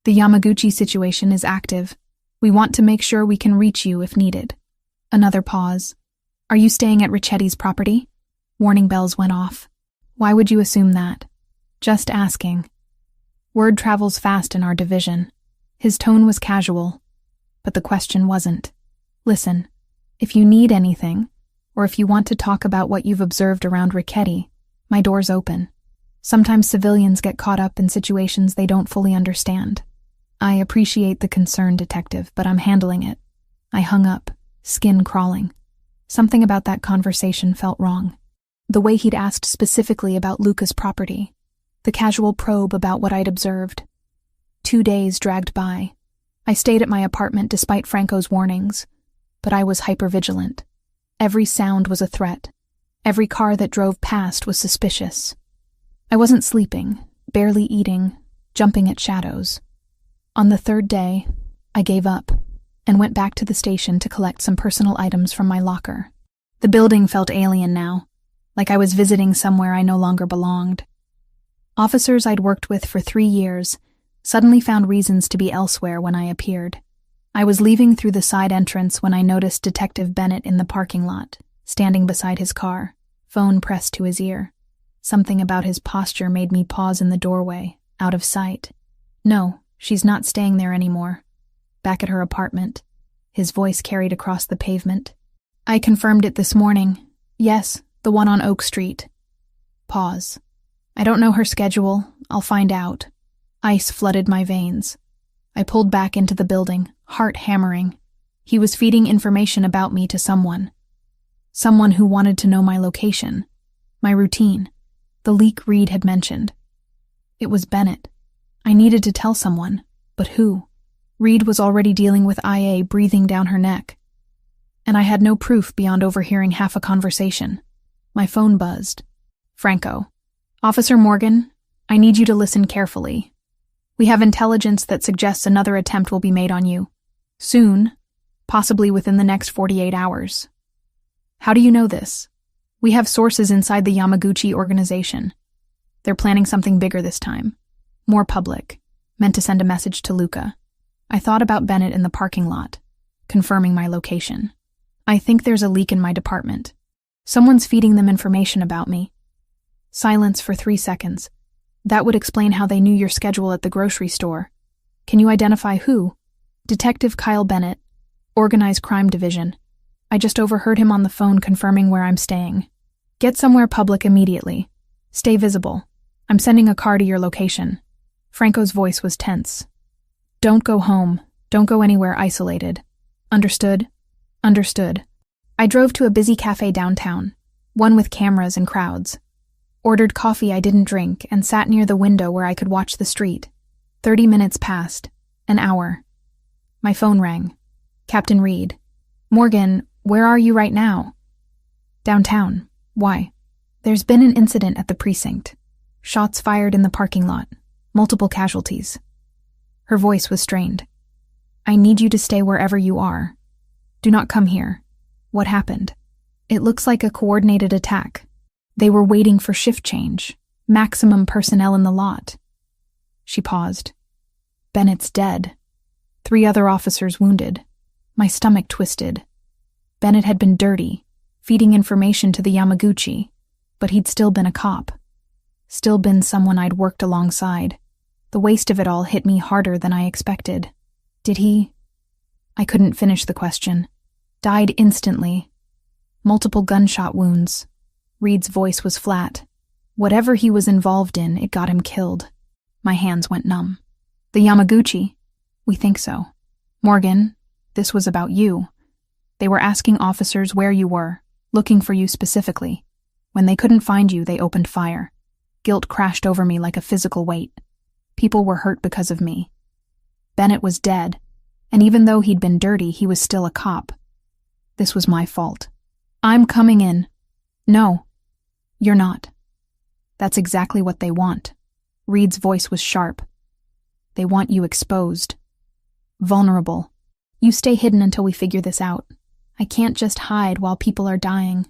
The Yamaguchi situation is active. We want to make sure we can reach you if needed. Another pause. Are you staying at Ricchetti's property? Warning bells went off. Why would you assume that? Just asking. Word travels fast in our division. His tone was casual, but the question wasn't. Listen, if you need anything, or if you want to talk about what you've observed around Ricchetti, my door's open. Sometimes civilians get caught up in situations they don't fully understand. I appreciate the concern, detective, but I'm handling it. I hung up, skin crawling. Something about that conversation felt wrong. The way he'd asked specifically about Luca's property. The casual probe about what I'd observed. 2 days dragged by. I stayed at my apartment despite Franco's warnings, but I was hypervigilant. Every sound was a threat. Every car that drove past was suspicious. I wasn't sleeping, barely eating, jumping at shadows. On the 3rd day, I gave up and went back to the station to collect some personal items from my locker. The building felt alien now, like I was visiting somewhere I no longer belonged. Officers I'd worked with for 3 years suddenly found reasons to be elsewhere when I appeared. I was leaving through the side entrance when I noticed Detective Bennett in the parking lot, standing beside his car, phone pressed to his ear. Something about his posture made me pause in the doorway, out of sight. No, she's not staying there anymore. Back at her apartment. His voice carried across the pavement. I confirmed it this morning. Yes, the one on Oak Street. Pause. I don't know her schedule. I'll find out. Ice flooded my veins. I pulled back into the building, heart hammering. He was feeding information about me to someone. Someone who wanted to know my location, my routine, the leak Reed had mentioned. It was Bennett. I needed to tell someone, but who? Reed was already dealing with IA breathing down her neck. And I had no proof beyond overhearing half a conversation. My phone buzzed. Franco. Officer Morgan, I need you to listen carefully. We have intelligence that suggests another attempt will be made on you. Soon, possibly within the next 48 hours. How do you know this? We have sources inside the Yamaguchi organization. They're planning something bigger this time. More public, meant to send a message to Luca. I thought about Bennett in the parking lot, confirming my location. I think there's a leak in my department. Someone's feeding them information about me. Silence for 3 seconds. That would explain how they knew your schedule at the grocery store. Can you identify who? Detective Kyle Bennett, Organized Crime Division. I just overheard him on the phone confirming where I'm staying. Get somewhere public immediately. Stay visible. I'm sending a car to your location. Franco's voice was tense. Don't go home. Don't go anywhere isolated. Understood? Understood. I drove to a busy cafe downtown, one with cameras and crowds. Ordered coffee I didn't drink and sat near the window where I could watch the street. 30 minutes passed. An hour. My phone rang. Captain Reed. Morgan, where are you right now? Downtown. Why? There's been an incident at the precinct. Shots fired in the parking lot. Multiple casualties. Her voice was strained. I need you to stay wherever you are. Do not come here. What happened? It looks like a coordinated attack. They were waiting for shift change. Maximum personnel in the lot. She paused. Bennett's dead. 3 other officers wounded. My stomach twisted. Bennett had been dirty, feeding information to the Yamaguchi, but he'd still been a cop. Still been someone I'd worked alongside. The waste of it all hit me harder than I expected. Did he? I couldn't finish the question. Died instantly. Multiple gunshot wounds. Reed's voice was flat. Whatever he was involved in, it got him killed. My hands went numb. The Yamaguchi? We think so. Morgan, this was about you. They were asking officers where you were, looking for you specifically. When they couldn't find you, they opened fire. Guilt crashed over me like a physical weight. People were hurt because of me. Bennett was dead, and even though he'd been dirty, he was still a cop. This was my fault. I'm coming in. No. You're not. That's exactly what they want. Reed's voice was sharp. They want you exposed. Vulnerable. You stay hidden until we figure this out. I can't just hide while people are dying.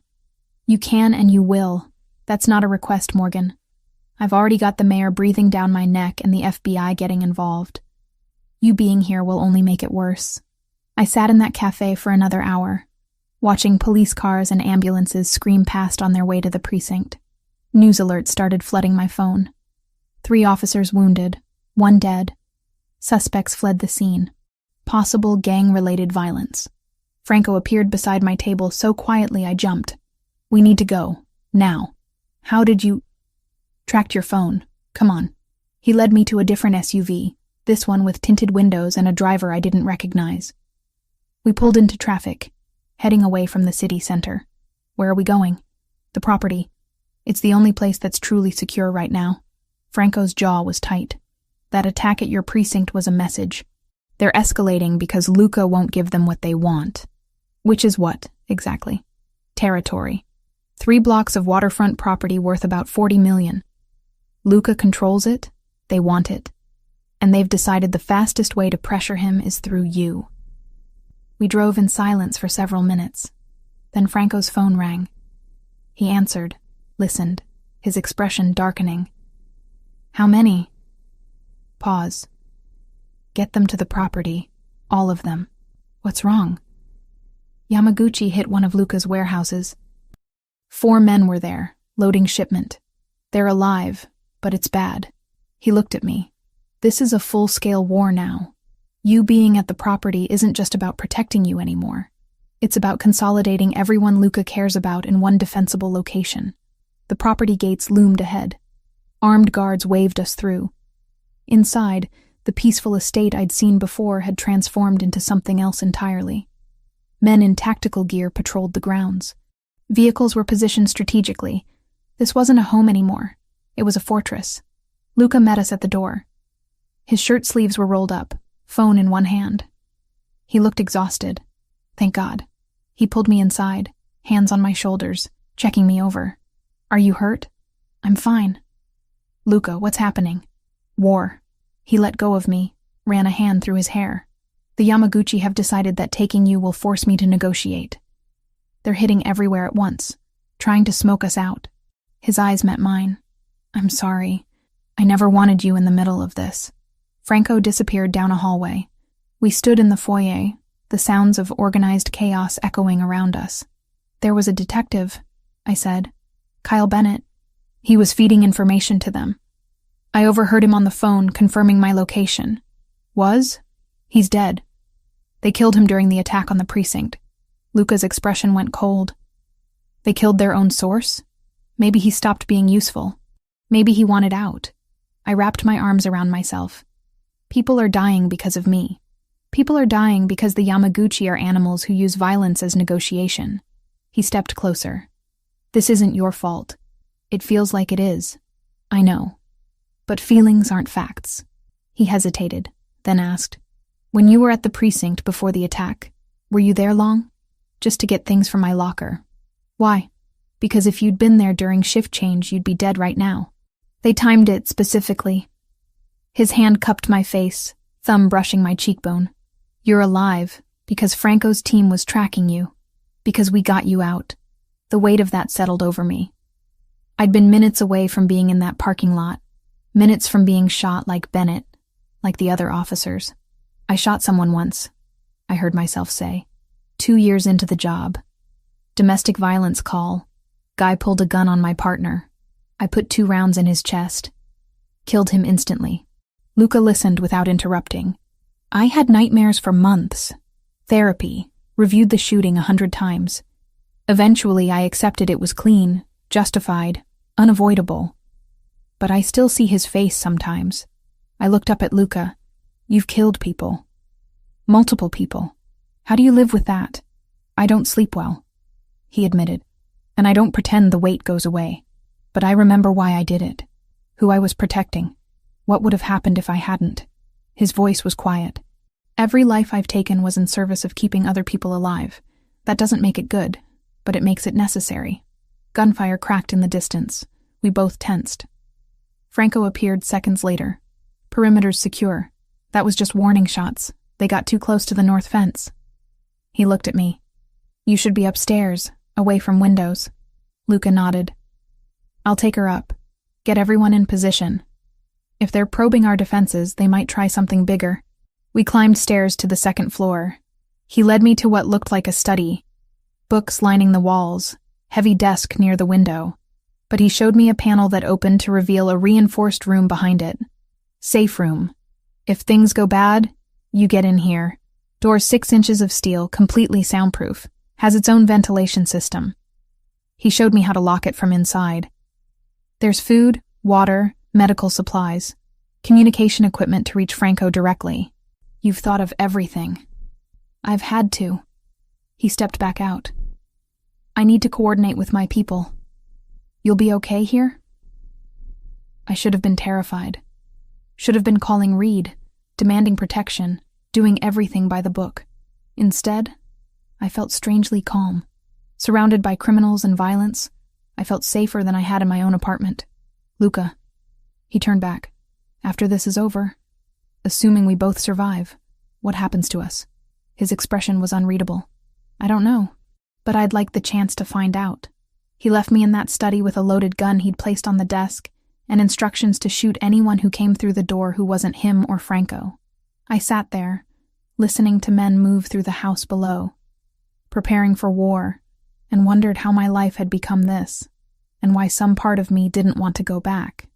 You can and you will. That's not a request, Morgan. I've already got the mayor breathing down my neck and the FBI getting involved. You being here will only make it worse. I sat in that cafe for another hour. watching police cars and ambulances scream past on their way to the precinct. News alerts started flooding my phone. 3 officers wounded, 1 dead. Suspects fled the scene. Possible gang-related violence. Franco appeared beside my table so quietly I jumped. "We need to go. Now." "How did you—" "Tracked your phone. Come on." He led me to a different SUV, this one with tinted windows and a driver I didn't recognize. We pulled into traffic, heading away from the city center. "Where are we going?" "The property. It's the only place that's truly secure right now." Franco's jaw was tight. "That attack at your precinct was a message. They're escalating because Luca won't give them what they want." "Which is what, exactly?" "Territory. 3 blocks of waterfront property worth about 40 million. Luca controls it, they want it. And they've decided the fastest way to pressure him is through you." We drove in silence for several minutes. Then Franco's phone rang. He answered, listened, his expression darkening. "How many?" Pause. "Get them to the property. All of them." "What's wrong?" "Yamaguchi hit one of Luca's warehouses. 4 men were there, loading shipment. They're alive, but it's bad." He looked at me. "This is a full-scale war now. You being at the property isn't just about protecting you anymore. It's about consolidating everyone Luca cares about in one defensible location." The property gates loomed ahead. Armed guards waved us through. Inside, the peaceful estate I'd seen before had transformed into something else entirely. Men in tactical gear patrolled the grounds. Vehicles were positioned strategically. This wasn't a home anymore. It was a fortress. Luca met us at the door. His shirt sleeves were rolled up, phone in one hand. He looked exhausted. Thank God. He pulled me inside, hands on my shoulders, checking me over. "Are you hurt?" "I'm fine." "Luca, what's happening?" "War." He let go of me, ran a hand through his hair. "The Yamaguchi have decided that taking you will force me to negotiate. They're hitting everywhere at once, trying to smoke us out." His eyes met mine. "I'm sorry. I never wanted you in the middle of this." Franco disappeared down a hallway. We stood in the foyer, the sounds of organized chaos echoing around us. "There was a detective," I said. "Kyle Bennett. He was feeding information to them. I overheard him on the phone confirming my location." "Was?" "He's dead. They killed him during the attack on the precinct." Luca's expression went cold. "They killed their own source? Maybe he stopped being useful. Maybe he wanted out." I wrapped my arms around myself. "People are dying because of me. People are dying because the Yamaguchi are animals who use violence as negotiation." He stepped closer. "This isn't your fault. It feels like it is. I know. But feelings aren't facts." He hesitated, then asked, "When you were at the precinct before the attack, were you there long?" "Just to get things from my locker." "Why?" "Because if you'd been there during shift change, you'd be dead right now. They timed it specifically." His hand cupped my face, thumb brushing my cheekbone. "You're alive because Franco's team was tracking you. Because we got you out." The weight of that settled over me. I'd been minutes away from being in that parking lot, minutes from being shot like Bennett, like the other officers. "I shot someone once," I heard myself say. 2 years into the job. Domestic violence call. Guy pulled a gun on my partner. I put 2 rounds in his chest. Killed him instantly. Luca listened without interrupting. I had nightmares for months. Therapy. Reviewed the shooting 100 times. Eventually, I accepted it was clean, justified, unavoidable. But I still see his face sometimes. I looked up at Luca. "You've killed people. Multiple people. How do you live with that?" "I don't sleep well," he admitted. "And I don't pretend the weight goes away. But I remember why I did it. Who I was protecting. What would have happened if I hadn't?" His voice was quiet. "Every life I've taken was in service of keeping other people alive. That doesn't make it good, but it makes it necessary." Gunfire cracked in the distance. We both tensed. Franco appeared seconds later. "Perimeter's secure. That was just warning shots. They got too close to the north fence." He looked at me. "You should be upstairs, away from windows." Luca nodded. "I'll take her up. Get everyone in position. If they're probing our defenses, they might try something bigger." We climbed stairs to the 2nd floor. He led me to what looked like a study. books lining the walls, heavy desk near the window, but he showed me a panel that opened to reveal a reinforced room behind it. Safe room. If things go bad, you get in here. Door 6 inches of steel, completely soundproof, has its own ventilation system. He showed me how to lock it from inside. There's food, water, medical supplies, communication equipment to reach Franco directly. You've thought of everything. I've had to. He stepped back out. I need to coordinate with my people. You'll be okay here? I should have been terrified. Should have been calling Reed, demanding protection, doing everything by the book. Instead, I felt strangely calm. Surrounded by criminals and violence, I felt safer than I had in my own apartment. Luca. He turned back. After this is over, assuming we both survive, what happens to us? His expression was unreadable. I don't know, but I'd like the chance to find out. He left me in that study with a loaded gun he'd placed on the desk and instructions to shoot anyone who came through the door who wasn't him or Franco. I sat there, listening to men move through the house below, preparing for war, and wondered how my life had become this, and why some part of me didn't want to go back.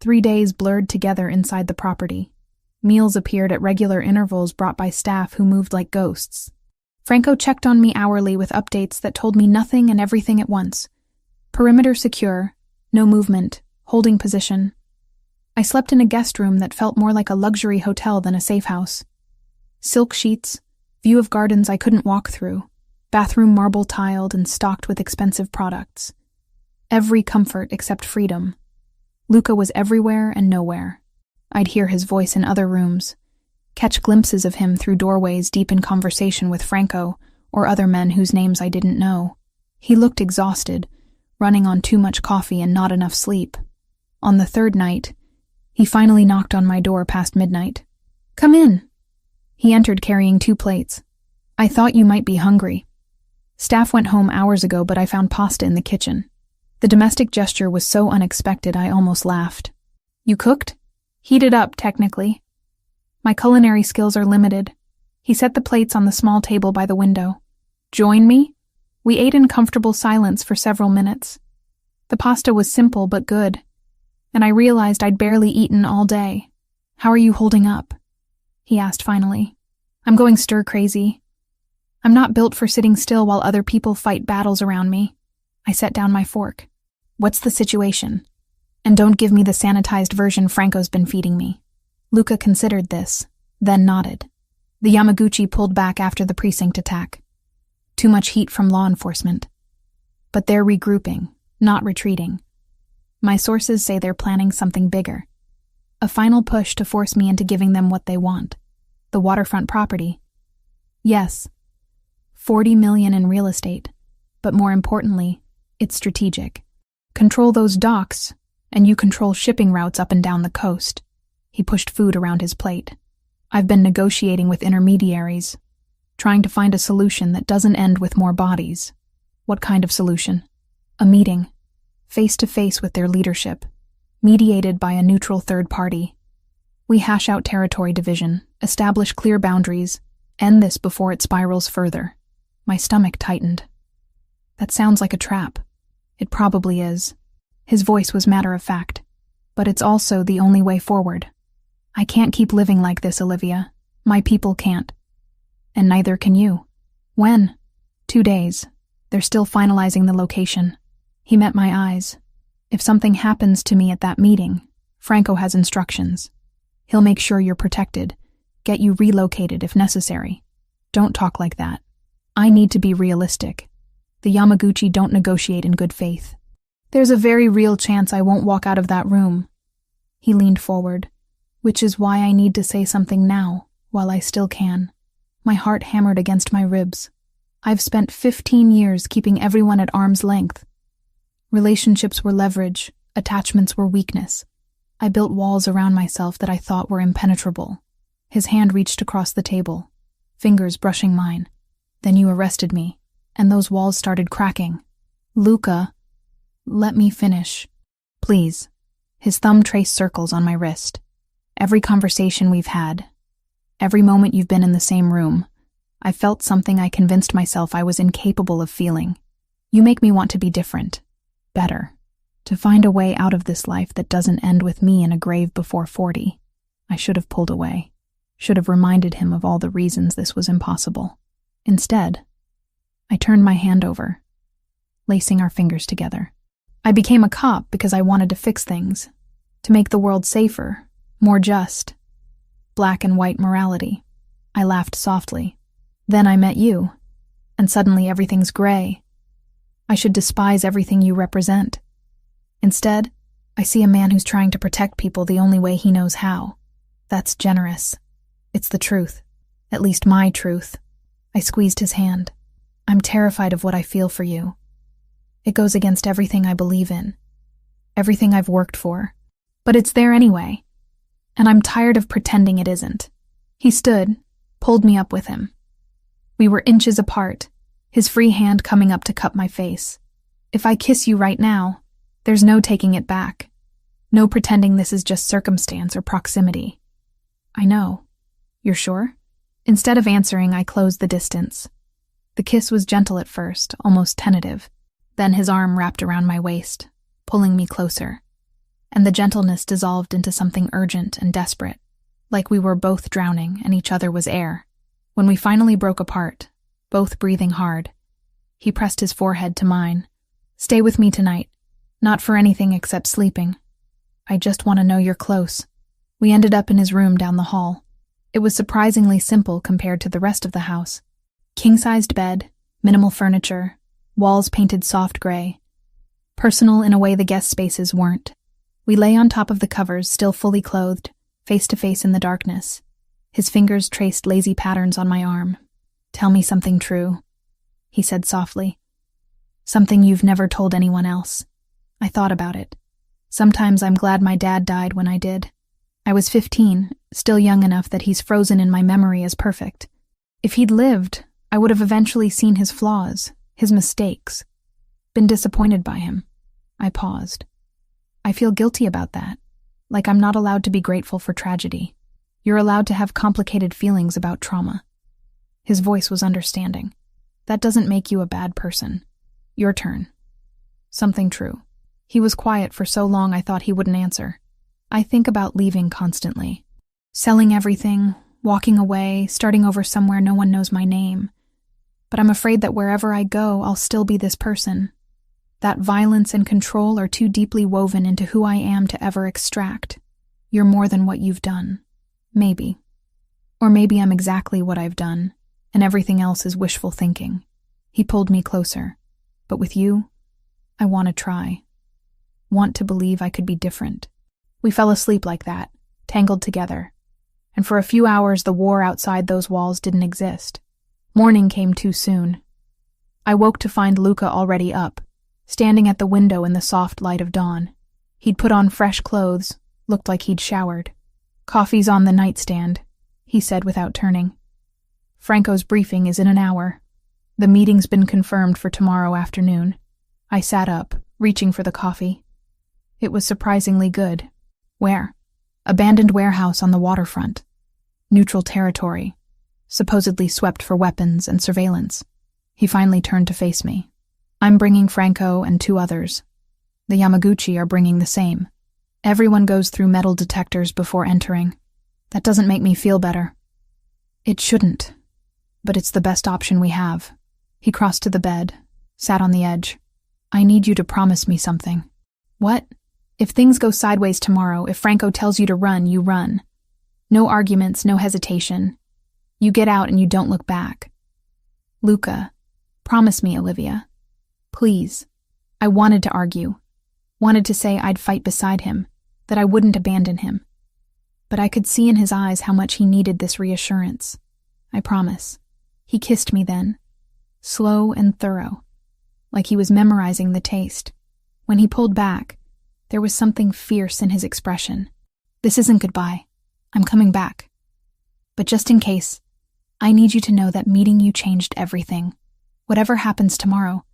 3 days blurred together inside the property. Meals appeared at regular intervals brought by staff who moved like ghosts. Franco checked on me hourly with updates that told me nothing and everything at once. Perimeter secure, no movement, holding position. I slept in a guest room that felt more like a luxury hotel than a safe house. Silk sheets, view of gardens I couldn't walk through, bathroom marble tiled and stocked with expensive products. Every comfort except freedom. Luca was everywhere and nowhere. I'd hear his voice in other rooms, catch glimpses of him through doorways deep in conversation with Franco or other men whose names I didn't know. He looked exhausted, running on too much coffee and not enough sleep. On the 3rd night, he finally knocked on my door past midnight. Come in. He entered carrying 2 plates. I thought you might be hungry. Staff went home hours ago, but I found pasta in the kitchen. The domestic gesture was so unexpected I almost laughed. You cooked? Heated up, technically. My culinary skills are limited. He set the plates on the small table by the window. Join me? We ate in comfortable silence for several minutes. The pasta was simple but good, and I realized I'd barely eaten all day. How are you holding up? He asked finally. I'm going stir-crazy. I'm not built for sitting still while other people fight battles around me. I set down my fork. What's the situation? And don't give me the sanitized version Franco's been feeding me. Luca considered this, then nodded. The Yamaguchi pulled back after the precinct attack. Too much heat from law enforcement. But they're regrouping, not retreating. My sources say they're planning something bigger. A final push to force me into giving them what they want. The waterfront property. Yes, 40 million in real estate, but more importantly, it's strategic. Control those docks, and you control shipping routes up and down the coast. He pushed food around his plate. I've been negotiating with intermediaries, trying to find a solution that doesn't end with more bodies. What kind of solution? A meeting, face-to-face with their leadership, mediated by a neutral third party. We hash out territory division, establish clear boundaries, end this before it spirals further. My stomach tightened. That sounds like a trap. It probably is. His voice was matter-of-fact. But it's also the only way forward. I can't keep living like this, Olivia. My people can't. And neither can you. When? 2 days. They're still finalizing the location. He met my eyes. If something happens to me at that meeting, Franco has instructions. He'll make sure you're protected, get you relocated if necessary. Don't talk like that. I need to be realistic. The Yamaguchi don't negotiate in good faith. There's a very real chance I won't walk out of that room. He leaned forward, which is why I need to say something now, while I still can. My heart hammered against my ribs. I've spent 15 years keeping everyone at arm's length. Relationships were leverage, attachments were weakness. I built walls around myself that I thought were impenetrable. His hand reached across the table, fingers brushing mine. Then you arrested me, and those walls started cracking. Luca, let me finish. Please. His thumb traced circles on my wrist. Every conversation we've had, every moment you've been in the same room, I felt something I convinced myself I was incapable of feeling. You make me want to be different, better, to find a way out of this life that doesn't end with me in a grave before 40. I should have pulled away, should have reminded him of all the reasons this was impossible. Instead, I turned my hand over, lacing our fingers together. I became a cop because I wanted to fix things, to make the world safer, more just. Black and white morality. I laughed softly. Then I met you, and suddenly everything's gray. I should despise everything you represent. Instead, I see a man who's trying to protect people the only way he knows how. That's generous. It's the truth. At least my truth. I squeezed his hand. I'm terrified of what I feel for you. It goes against everything I believe in, everything I've worked for. But it's there anyway, and I'm tired of pretending it isn't. He stood, pulled me up with him. We were inches apart, his free hand coming up to cup my face. If I kiss you right now, there's no taking it back. No pretending this is just circumstance or proximity. I know. You're sure? Instead of answering, I closed the distance. The kiss was gentle at first, almost tentative. Then his arm wrapped around my waist, pulling me closer. And the gentleness dissolved into something urgent and desperate, like we were both drowning and each other was air. When we finally broke apart, both breathing hard, he pressed his forehead to mine. Stay with me tonight, not for anything except sleeping. I just want to know you're close. We ended up in his room down the hall. It was surprisingly simple compared to the rest of the house. King-sized bed, minimal furniture, walls painted soft gray. Personal in a way the guest spaces weren't. We lay on top of the covers, still fully clothed, face to face in the darkness. His fingers traced lazy patterns on my arm. Tell me something true, he said softly. Something you've never told anyone else. I thought about it. Sometimes I'm glad my dad died when I did. I was 15, still young enough that he's frozen in my memory as perfect. If he'd lived, I would have eventually seen his flaws, his mistakes, been disappointed by him. I paused. I feel guilty about that, like I'm not allowed to be grateful for tragedy. You're allowed to have complicated feelings about trauma. His voice was understanding. That doesn't make you a bad person. Your turn. Something true. He was quiet for so long I thought he wouldn't answer. I think about leaving constantly. Selling everything, walking away, starting over somewhere no one knows my name. But I'm afraid that wherever I go, I'll still be this person. That violence and control are too deeply woven into who I am to ever extract. You're more than what you've done. Maybe. Or maybe I'm exactly what I've done, and everything else is wishful thinking. He pulled me closer. But with you, I want to try. Want to believe I could be different. We fell asleep like that, tangled together. And for a few hours the war outside those walls didn't exist. Morning came too soon. I woke to find Luca already up, standing at the window in the soft light of dawn. He'd put on fresh clothes, looked like he'd showered. Coffee's on the nightstand, he said without turning. Franco's briefing is in an hour. The meeting's been confirmed for tomorrow afternoon. I sat up, reaching for the coffee. It was surprisingly good. Where? Abandoned warehouse on the waterfront. Neutral territory. Supposedly swept for weapons and surveillance. He finally turned to face me. I'm bringing Franco and 2 others. The Yamaguchi are bringing the same. Everyone goes through metal detectors before entering. That doesn't make me feel better. It shouldn't, but it's the best option we have. He crossed to the bed, sat on the edge. I need you to promise me something. What? If things go sideways tomorrow, if Franco tells you to run, you run. No arguments, no hesitation. You get out and you don't look back. Luca, promise me, Olivia. Please. I wanted to argue. Wanted to say I'd fight beside him, that I wouldn't abandon him. But I could see in his eyes how much he needed this reassurance. I promise. He kissed me then, slow and thorough, like he was memorizing the taste. When he pulled back, there was something fierce in his expression. This isn't goodbye. I'm coming back. But just in case, I need you to know that meeting you changed everything. Whatever happens tomorrow,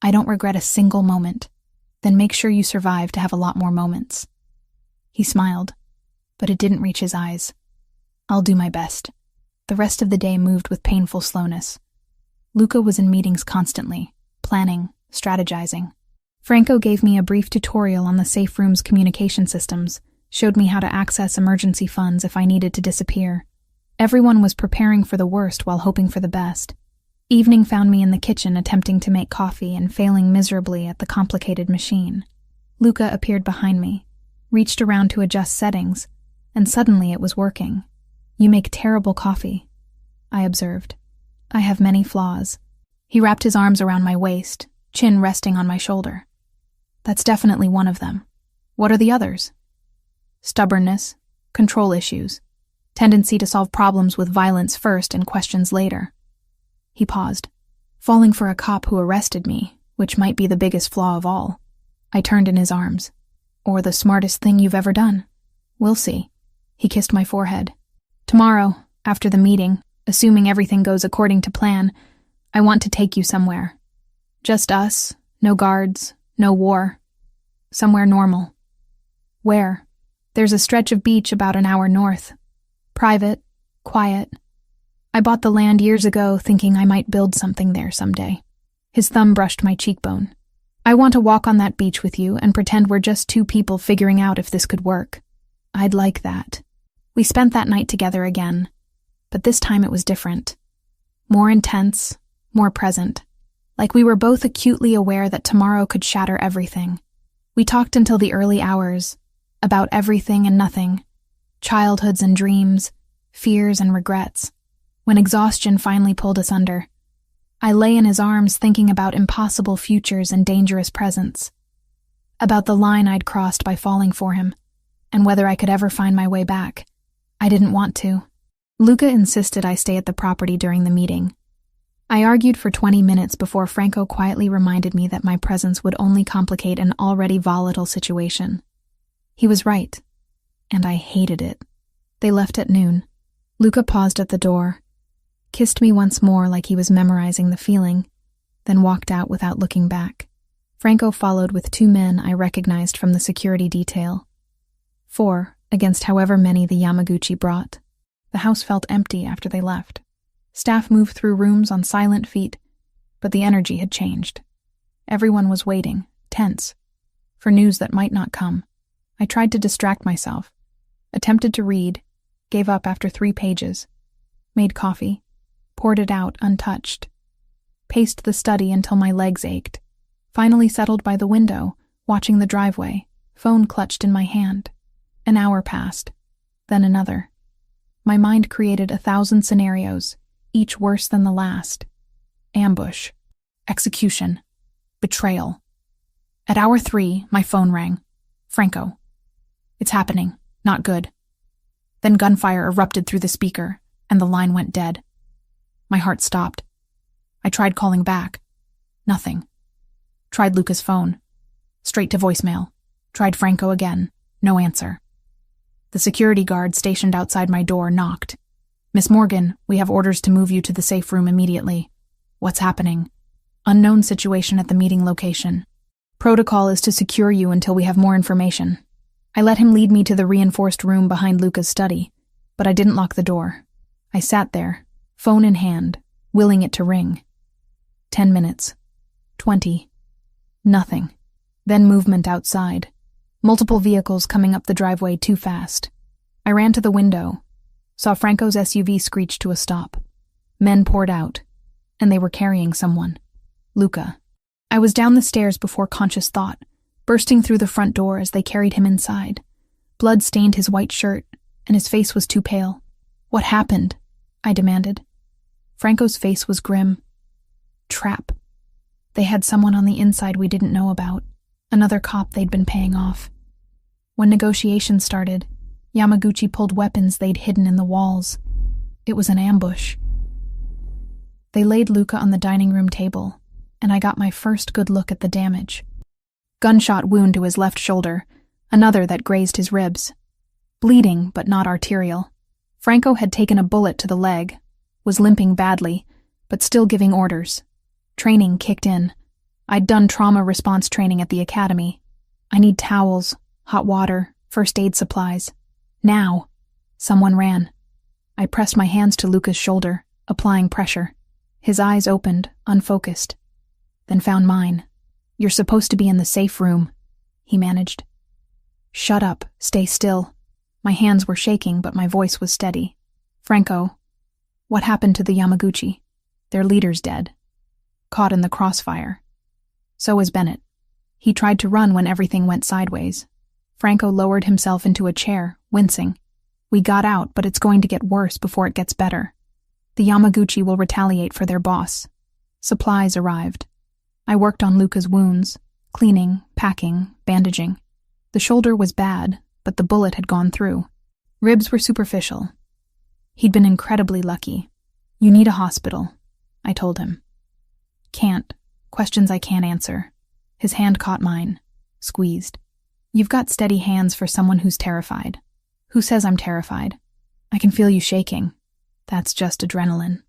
I don't regret a single moment. Then make sure you survive to have a lot more moments. He smiled, but it didn't reach his eyes. I'll do my best. the rest of the day moved with painful slowness. Luca was in meetings constantly, planning, strategizing. Franco gave me a brief tutorial on the safe room's communication systems, showed me how to access emergency funds if I needed to disappear. Everyone was preparing for the worst while hoping for the best. Evening found me in the kitchen attempting to make coffee and failing miserably at the complicated machine. Luca appeared behind me, reached around to adjust settings, and suddenly it was working. "You make terrible coffee," I observed. "I have many flaws." He wrapped his arms around my waist, chin resting on my shoulder. "That's definitely one of them. What are the others?" "Stubbornness, control issues, tendency to solve problems with violence first and questions later." He paused. "Falling for a cop who arrested me, which might be the biggest flaw of all." I turned in his arms. "Or the smartest thing you've ever done. We'll see." He kissed my forehead. "Tomorrow, after the meeting, assuming everything goes according to plan, I want to take you somewhere. Just us, no guards, no war. Somewhere normal." "Where?" "There's a stretch of beach about an hour north. Private, quiet. I bought the land years ago thinking I might build something there someday." His thumb brushed my cheekbone. "I want to walk on that beach with you and pretend we're just two people figuring out if this could work. I'd like that." We spent that night together again, but this time it was different. More intense, more present. Like we were both acutely aware that tomorrow could shatter everything. We talked until the early hours, about everything and nothing, childhoods and dreams, fears and regrets. When exhaustion finally pulled us under, I lay in his arms thinking about impossible futures and dangerous presents, about the line I'd crossed by falling for him, and whether I could ever find my way back. I didn't want to. Luca insisted I stay at the property during the meeting. I argued for 20 minutes before Franco quietly reminded me that my presence would only complicate an already volatile situation. He was right, and I hated it. They left at noon. Luca paused at the door, kissed me once more like he was memorizing the feeling, then walked out without looking back. Franco followed with 2 men I recognized from the security detail. 4 against however many the Yamaguchi brought. The house felt empty after they left. Staff moved through rooms on silent feet, but the energy had changed. Everyone was waiting, tense, for news that might not come. I tried to distract myself, attempted to read, gave up after 3 pages, made coffee, poured it out untouched, paced the study until my legs ached, finally settled by the window, watching the driveway, phone clutched in my hand. An hour passed, then another. My mind created 1,000 scenarios, each worse than the last. Ambush, execution, betrayal. At hour 3, my phone rang. Franco. "It's happening. Not good." Then gunfire erupted through the speaker, and the line went dead. My heart stopped. I tried calling back. Nothing. Tried Luca's phone. Straight to voicemail. Tried Franco again. No answer. The security guard stationed outside my door knocked. "Miss Morgan, we have orders to move you to the safe room immediately." "What's happening?" "Unknown situation at the meeting location. Protocol is to secure you until we have more information." I let him lead me to the reinforced room behind Luca's study, but I didn't lock the door. I sat there, phone in hand, willing it to ring. 10 minutes. 20. Nothing. Then movement outside. Multiple vehicles coming up the driveway too fast. I ran to the window, saw Franco's SUV screech to a stop. Men poured out, and they were carrying someone. Luca. I was down the stairs before conscious thought, bursting through the front door as they carried him inside. Blood stained his white shirt, and his face was too pale. "What happened?" I demanded. Franco's face was grim. Trap. They had someone on the inside we didn't know about, another cop they'd been paying off. When negotiations started, Yamaguchi pulled weapons they'd hidden in the walls. It was an ambush. They laid Luca on the dining room table, and I got my first good look at the damage. Gunshot wound to his left shoulder, another that grazed his ribs. Bleeding, but not arterial. Franco had taken a bullet to the leg, was limping badly, but still giving orders. Training kicked in. I'd done trauma response training at the academy. I need towels, hot water, first aid supplies. Now. Someone ran. I pressed my hands to Luca's shoulder, applying pressure. His eyes opened, unfocused, then found mine. "You're supposed to be in the safe room," he managed. "Shut up, stay still." My hands were shaking, but my voice was steady. "Franco, what happened to the Yamaguchi? Their leader's dead. Caught in the crossfire. So is Bennett. He tried to run when everything went sideways." Franco lowered himself into a chair, wincing. "We got out, but it's going to get worse before it gets better. The Yamaguchi will retaliate for their boss." Supplies arrived. I worked on Luca's wounds, cleaning, packing, bandaging. The shoulder was bad, but the bullet had gone through. Ribs were superficial. He'd been incredibly lucky. "You need a hospital," I told him. "Can't. Questions I can't answer." His hand caught mine, squeezed. "You've got steady hands for someone who's terrified." "Who says I'm terrified? I can feel you shaking." "That's just adrenaline."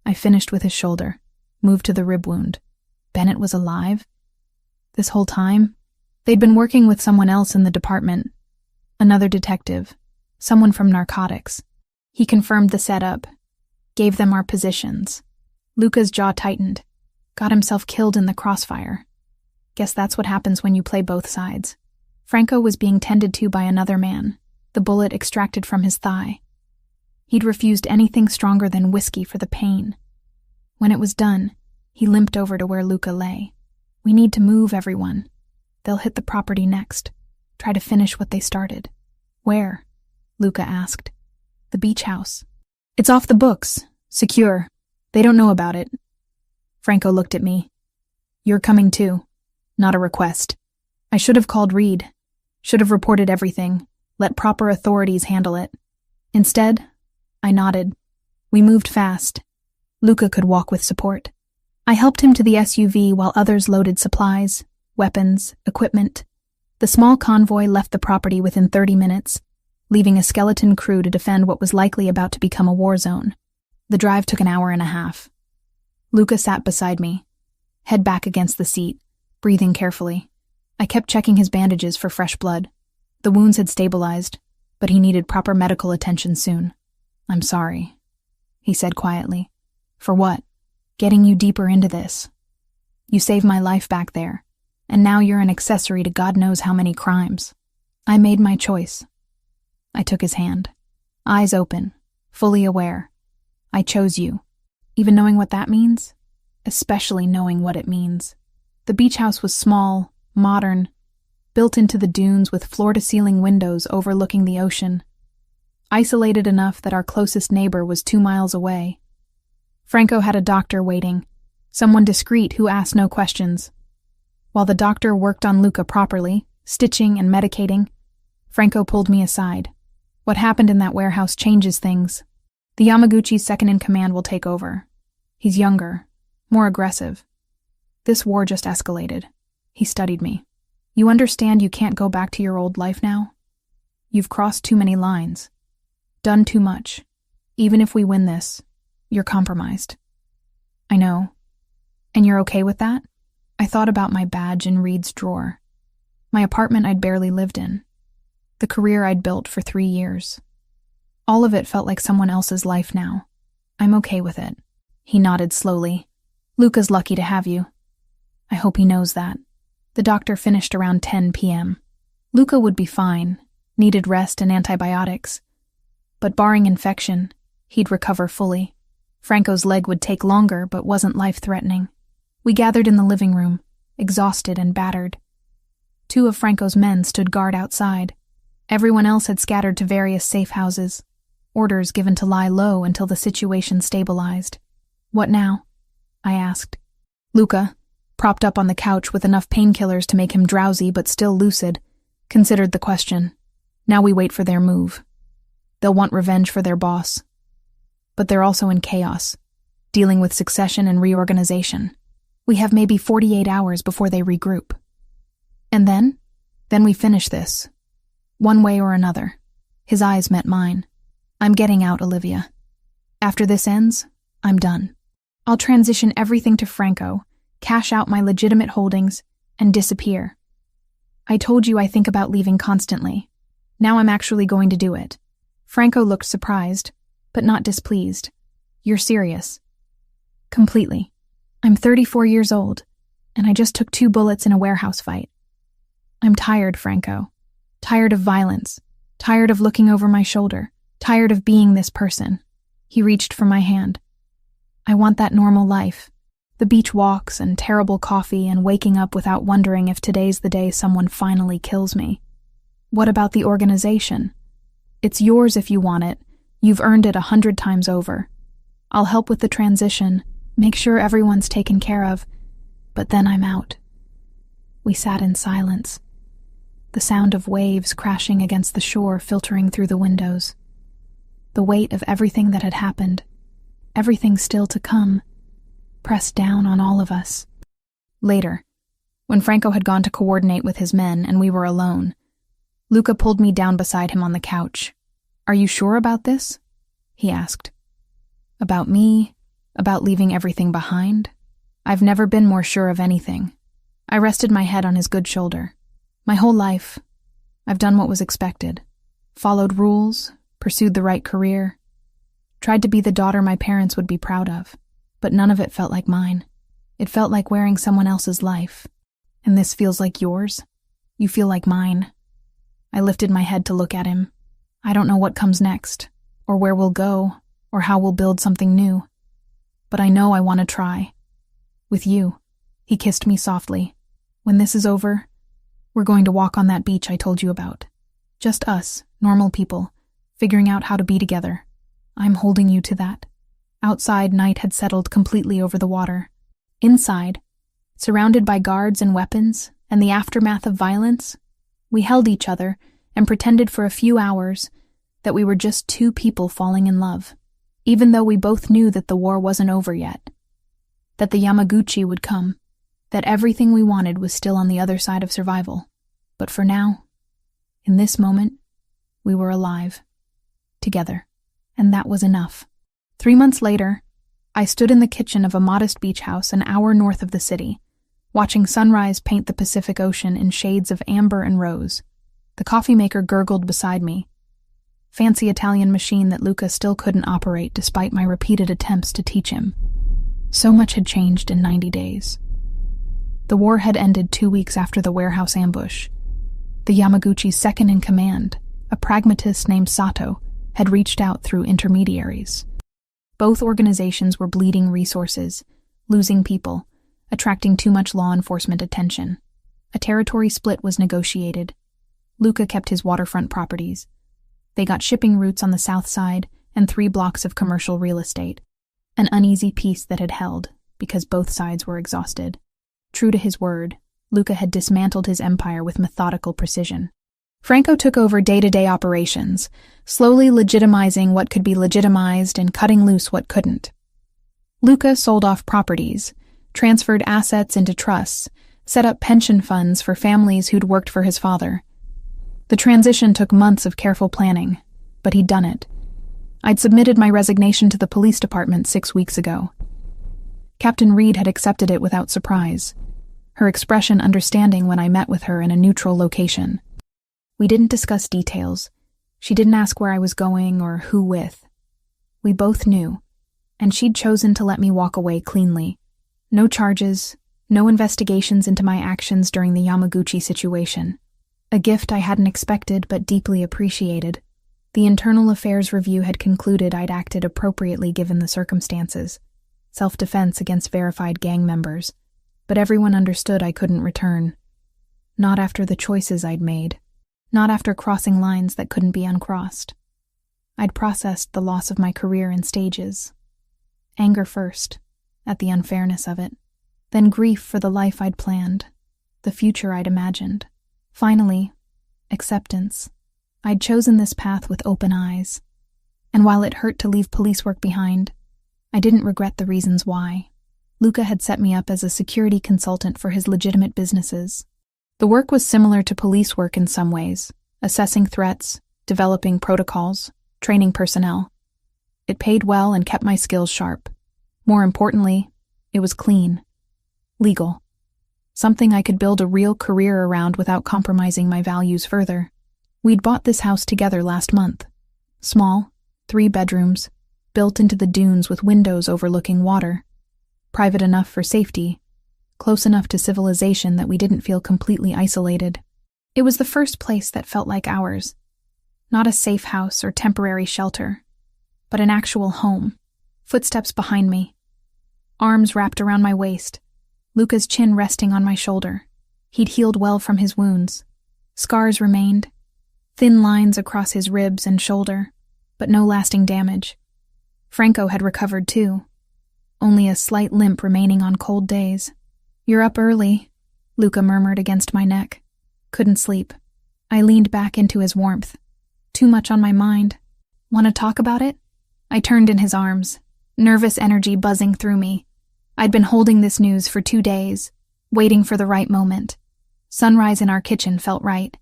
I finished with his shoulder, moved to the rib wound. Bennett was alive? This whole time? They'd been working with someone else in the department. Another detective. Someone from narcotics. He confirmed the setup. Gave them our positions. Luca's jaw tightened. Got himself killed in the crossfire. Guess that's what happens when you play both sides. Franco was being tended to by another man, the bullet extracted from his thigh. He'd refused anything stronger than whiskey for the pain. When it was done, he limped over to where Luca lay. "We need to move, everyone. They'll hit the property next. Try to finish what they started." "Where?" Luca asked. "The beach house. It's off the books. Secure. They don't know about it." Franco looked at me. "You're coming too. Not a request. I should have called Reed. Should have reported everything. Let proper authorities handle it. Instead, I nodded. We moved fast. Luca could walk with support. I helped him to the SUV while others loaded supplies, weapons, equipment. The small convoy left the property within 30 minutes, leaving a skeleton crew to defend what was likely about to become a war zone. The drive took an hour and a half. Luca sat beside me, head back against the seat, breathing carefully. I kept checking his bandages for fresh blood. The wounds had stabilized, but he needed proper medical attention soon. "I'm sorry," he said quietly. "For what?" "Getting you deeper into this. You saved my life back there, and now you're an accessory to God knows how many crimes. I made my choice." I took his hand, eyes open, fully aware. "I chose you, even knowing what that means, especially knowing what it means." The beach house was small, modern, built into the dunes with floor-to-ceiling windows overlooking the ocean. Isolated enough that our closest neighbor was 2 miles away. Franco had a doctor waiting, someone discreet who asked no questions. While the doctor worked on Luca properly, stitching and medicating, Franco pulled me aside. "What happened in that warehouse changes things. The Yamaguchi's second-in-command will take over. He's younger, more aggressive. This war just escalated." He studied me. "You understand you can't go back to your old life now? You've crossed too many lines. Done too much. Even if we win this, you're compromised." "I know. And you're okay with that?" I thought about my badge in Reed's drawer. My apartment I'd barely lived in. The career I'd built for 3 years. All of it felt like someone else's life now. "I'm okay with it." He nodded slowly. "Luca's lucky to have you. I hope he knows that." The doctor finished around 10 p.m. Luca would be fine, needed rest and antibiotics. But barring infection, he'd recover fully. Franco's leg would take longer, but wasn't life-threatening. We gathered in the living room, exhausted and battered. 2 of Franco's men stood guard outside. Everyone else had scattered to various safe houses, orders given to lie low until the situation stabilized. "What now?" I asked. Luca, propped up on the couch with enough painkillers to make him drowsy but still lucid, considered the question. "Now we wait for their move. They'll want revenge for their boss. But they're also in chaos, dealing with succession and reorganization. We have maybe 48 hours before they regroup. And then we finish this. One way or another." His eyes met mine. "I'm getting out, Olivia. After this ends, I'm done. I'll transition everything to Franco, cash out my legitimate holdings, and disappear. I told you I think about leaving constantly. Now I'm actually going to do it." Franco looked surprised. but not displeased. You're serious. Completely. I'm 34 years old, and I just took 2 bullets in a warehouse fight. I'm tired, Franco. Tired of violence. Tired of looking over my shoulder. Tired of being this person. He reached for my hand. I want that normal life. The beach walks and terrible coffee and waking up without wondering if today's the day someone finally kills me. What about the organization? It's yours if you want it. You've earned it 100 times over. I'll help with the transition, make sure everyone's taken care of, but then I'm out. We sat in silence. The sound of waves crashing against the shore filtering through the windows. The weight of everything that had happened, everything still to come, pressed down on all of us. Later, when Franco had gone to coordinate with his men and we were alone, Luca pulled me down beside him on the couch. "Are you sure about this?" he asked. About me? About leaving everything behind? I've never been more sure of anything. I rested my head on his good shoulder. My whole life, I've done what was expected. Followed rules, pursued the right career, tried to be the daughter my parents would be proud of, but none of it felt like mine. It felt like wearing someone else's life. And this feels like yours? You feel like mine. I lifted my head to look at him. I don't know what comes next, or where we'll go, or how we'll build something new. But I know I want to try. With you. He kissed me softly. When this is over, we're going to walk on that beach I told you about. Just us, normal people, figuring out how to be together. I'm holding you to that. Outside, night had settled completely over the water. Inside, surrounded by guards and weapons, and the aftermath of violence, we held each other and pretended for a few hours that we were just 2 people falling in love, even though we both knew that the war wasn't over yet, that the Yamaguchi would come, that everything we wanted was still on the other side of survival. But for now, in this moment, we were alive, together, and that was enough. 3 months later, I stood in the kitchen of a modest beach house an hour north of the city, watching sunrise paint the Pacific Ocean in shades of amber and rose. The coffee maker gurgled beside me. Fancy Italian machine that Luca still couldn't operate despite my repeated attempts to teach him. So much had changed in 90 days. The war had ended 2 weeks after the warehouse ambush. The Yamaguchi's second-in-command, a pragmatist named Sato, had reached out through intermediaries. Both organizations were bleeding resources, losing people, attracting too much law enforcement attention. A territory split was negotiated. Luca kept his waterfront properties. They got shipping routes on the south side and 3 blocks of commercial real estate, an uneasy peace that had held because both sides were exhausted. True to his word, Luca had dismantled his empire with methodical precision. Franco took over day-to-day operations, slowly legitimizing what could be legitimized and cutting loose what couldn't. Luca sold off properties, transferred assets into trusts, set up pension funds for families who'd worked for his father. The transition took months of careful planning, but he'd done it. I'd submitted my resignation to the police department 6 weeks ago. Captain Reed had accepted it without surprise, her expression understanding when I met with her in a neutral location. We didn't discuss details. She didn't ask where I was going or who with. We both knew, and she'd chosen to let me walk away cleanly. No charges, no investigations into my actions during the Yamaguchi situation. A gift I hadn't expected but deeply appreciated. The Internal Affairs Review had concluded I'd acted appropriately given the circumstances. Self-defense against verified gang members. But everyone understood I couldn't return. Not after the choices I'd made. Not after crossing lines that couldn't be uncrossed. I'd processed the loss of my career in stages. Anger first, at the unfairness of it. Then grief for the life I'd planned, the future I'd imagined. Finally, acceptance. I'd chosen this path with open eyes. And while it hurt to leave police work behind, I didn't regret the reasons why. Luca had set me up as a security consultant for his legitimate businesses. The work was similar to police work in some ways, assessing threats, developing protocols, training personnel. It paid well and kept my skills sharp. More importantly, it was clean. Legal. Something I could build a real career around without compromising my values further. We'd bought this house together last month. Small, 3 bedrooms, built into the dunes with windows overlooking water. Private enough for safety, close enough to civilization that we didn't feel completely isolated. It was the first place that felt like ours. Not a safe house or temporary shelter, but an actual home. Footsteps behind me. Arms wrapped around my waist. Luca's chin resting on my shoulder. He'd healed well from his wounds. Scars remained. Thin lines across his ribs and shoulder, but no lasting damage. Franco had recovered too. Only a slight limp remaining on cold days. "You're up early," Luca murmured against my neck. Couldn't sleep. I leaned back into his warmth. Too much on my mind. "Want to talk about it?" I turned in his arms, nervous energy buzzing through me. I'd been holding this news for 2 days, waiting for the right moment. Sunrise in our kitchen felt right.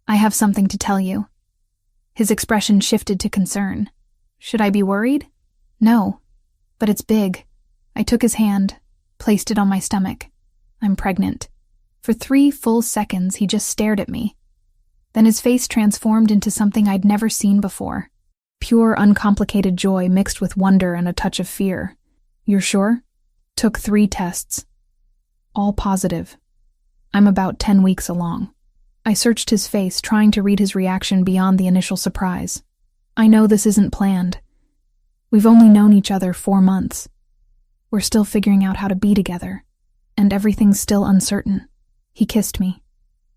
"I have something to tell you." His expression shifted to concern. Should I be worried? No, but it's big. I took his hand, placed it on my stomach. "I'm pregnant." For 3 full seconds, he just stared at me. Then his face transformed into something I'd never seen before. Pure, uncomplicated joy mixed with wonder and a touch of fear. "You're sure?" Took 3 tests. All positive. I'm about 10 weeks along. I searched his face, trying to read his reaction beyond the initial surprise. "I know this isn't planned. We've only known each other 4 months. We're still figuring out how to be together, and everything's still uncertain." He kissed me,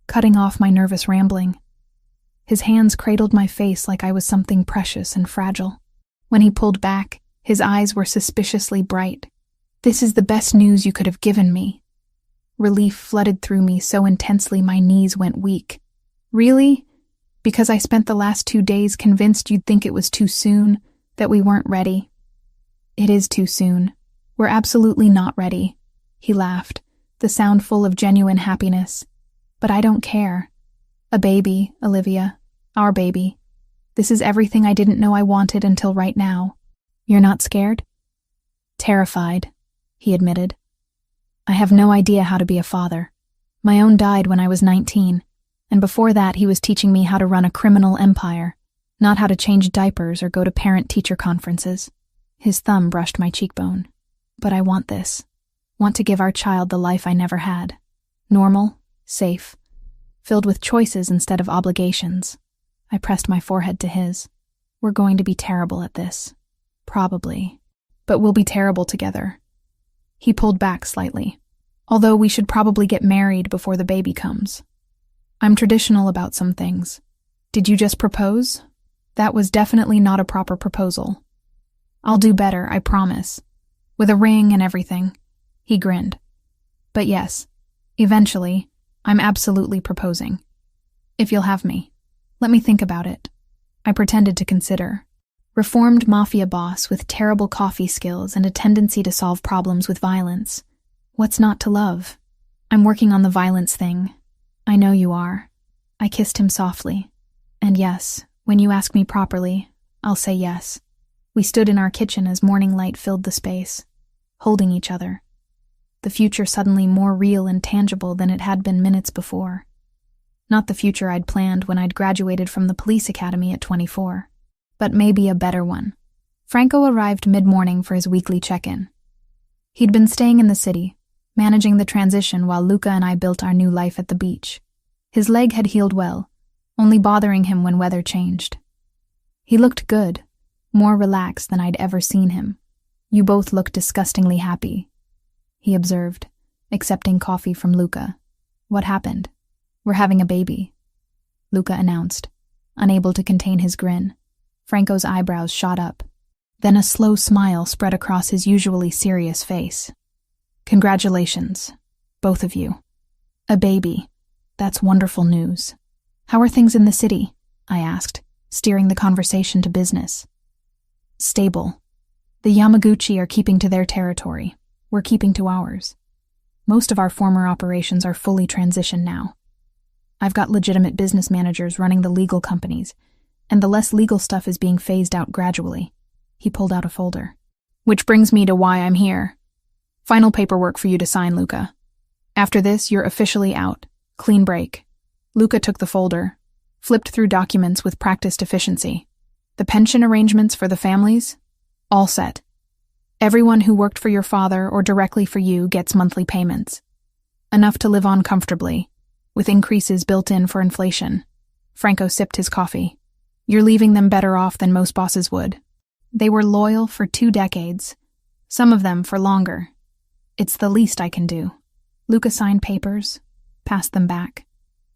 cutting off my nervous rambling. His hands cradled my face like I was something precious and fragile. When he pulled back, his eyes were suspiciously bright. "This is the best news you could have given me." Relief flooded through me so intensely my knees went weak. "Really? Because I spent the last 2 days convinced you'd think it was too soon, that we weren't ready." "It is too soon. We're absolutely not ready." He laughed, the sound full of genuine happiness. "But I don't care. A baby, Olivia. Our baby. This is everything I didn't know I wanted until right now." "You're not scared?" "Terrified," he admitted. "I have no idea how to be a father. My own died when I was 19, and before that he was teaching me how to run a criminal empire, not how to change diapers or go to parent-teacher conferences." His thumb brushed my cheekbone. "But I want this. Want to give our child the life I never had. Normal, safe, filled with choices instead of obligations." I pressed my forehead to his. "We're going to be terrible at this. Probably. But we'll be terrible together." He pulled back slightly. "Although we should probably get married before the baby comes. I'm traditional about some things. Did you just propose?" "That was definitely not a proper proposal." "I'll do better, I promise. With a ring and everything." He grinned. "But yes, eventually, I'm absolutely proposing. If you'll have me. Let me think about it." I pretended to consider. Reformed Mafia boss with terrible coffee skills and a tendency to solve problems with violence. What's not to love? "I'm working on the violence thing." "I know you are." I kissed him softly. "And yes, when you ask me properly, I'll say yes." We stood in our kitchen as morning light filled the space, holding each other. The future suddenly more real and tangible than it had been minutes before. Not the future I'd planned when I'd graduated from the police academy at 24, but maybe a better one. Franco arrived mid-morning for his weekly check-in. He'd been staying in the city, managing the transition while Luca and I built our new life at the beach. His leg had healed well, only bothering him when weather changed. He looked good, more relaxed than I'd ever seen him. "You both look disgustingly happy," he observed, accepting coffee from Luca. "What happened?" "We're having a baby," Luca announced, unable to contain his grin. Franco's eyebrows shot up. Then a slow smile spread across his usually serious face. "Congratulations, both of you. A baby. That's wonderful news. How are things in the city?" I asked, steering the conversation to business. "Stable. The Yamaguchi are keeping to their territory. We're keeping to ours. Most of our former operations are fully transitioned now. I've got legitimate business managers running the legal companies, and the less legal stuff is being phased out gradually." He pulled out a folder. "Which brings me to why I'm here. Final paperwork for you to sign, Luca. After this, you're officially out. Clean break." Luca took the folder, flipped through documents with practiced efficiency. "The pension arrangements for the families?" All set. Everyone who worked for your father or directly for you gets monthly payments. Enough to live on comfortably, with increases built in for inflation. Franco sipped his coffee. You're leaving them better off than most bosses would. They were loyal for 2 decades, some of them for longer. It's the least I can do. Luca signed papers, passed them back.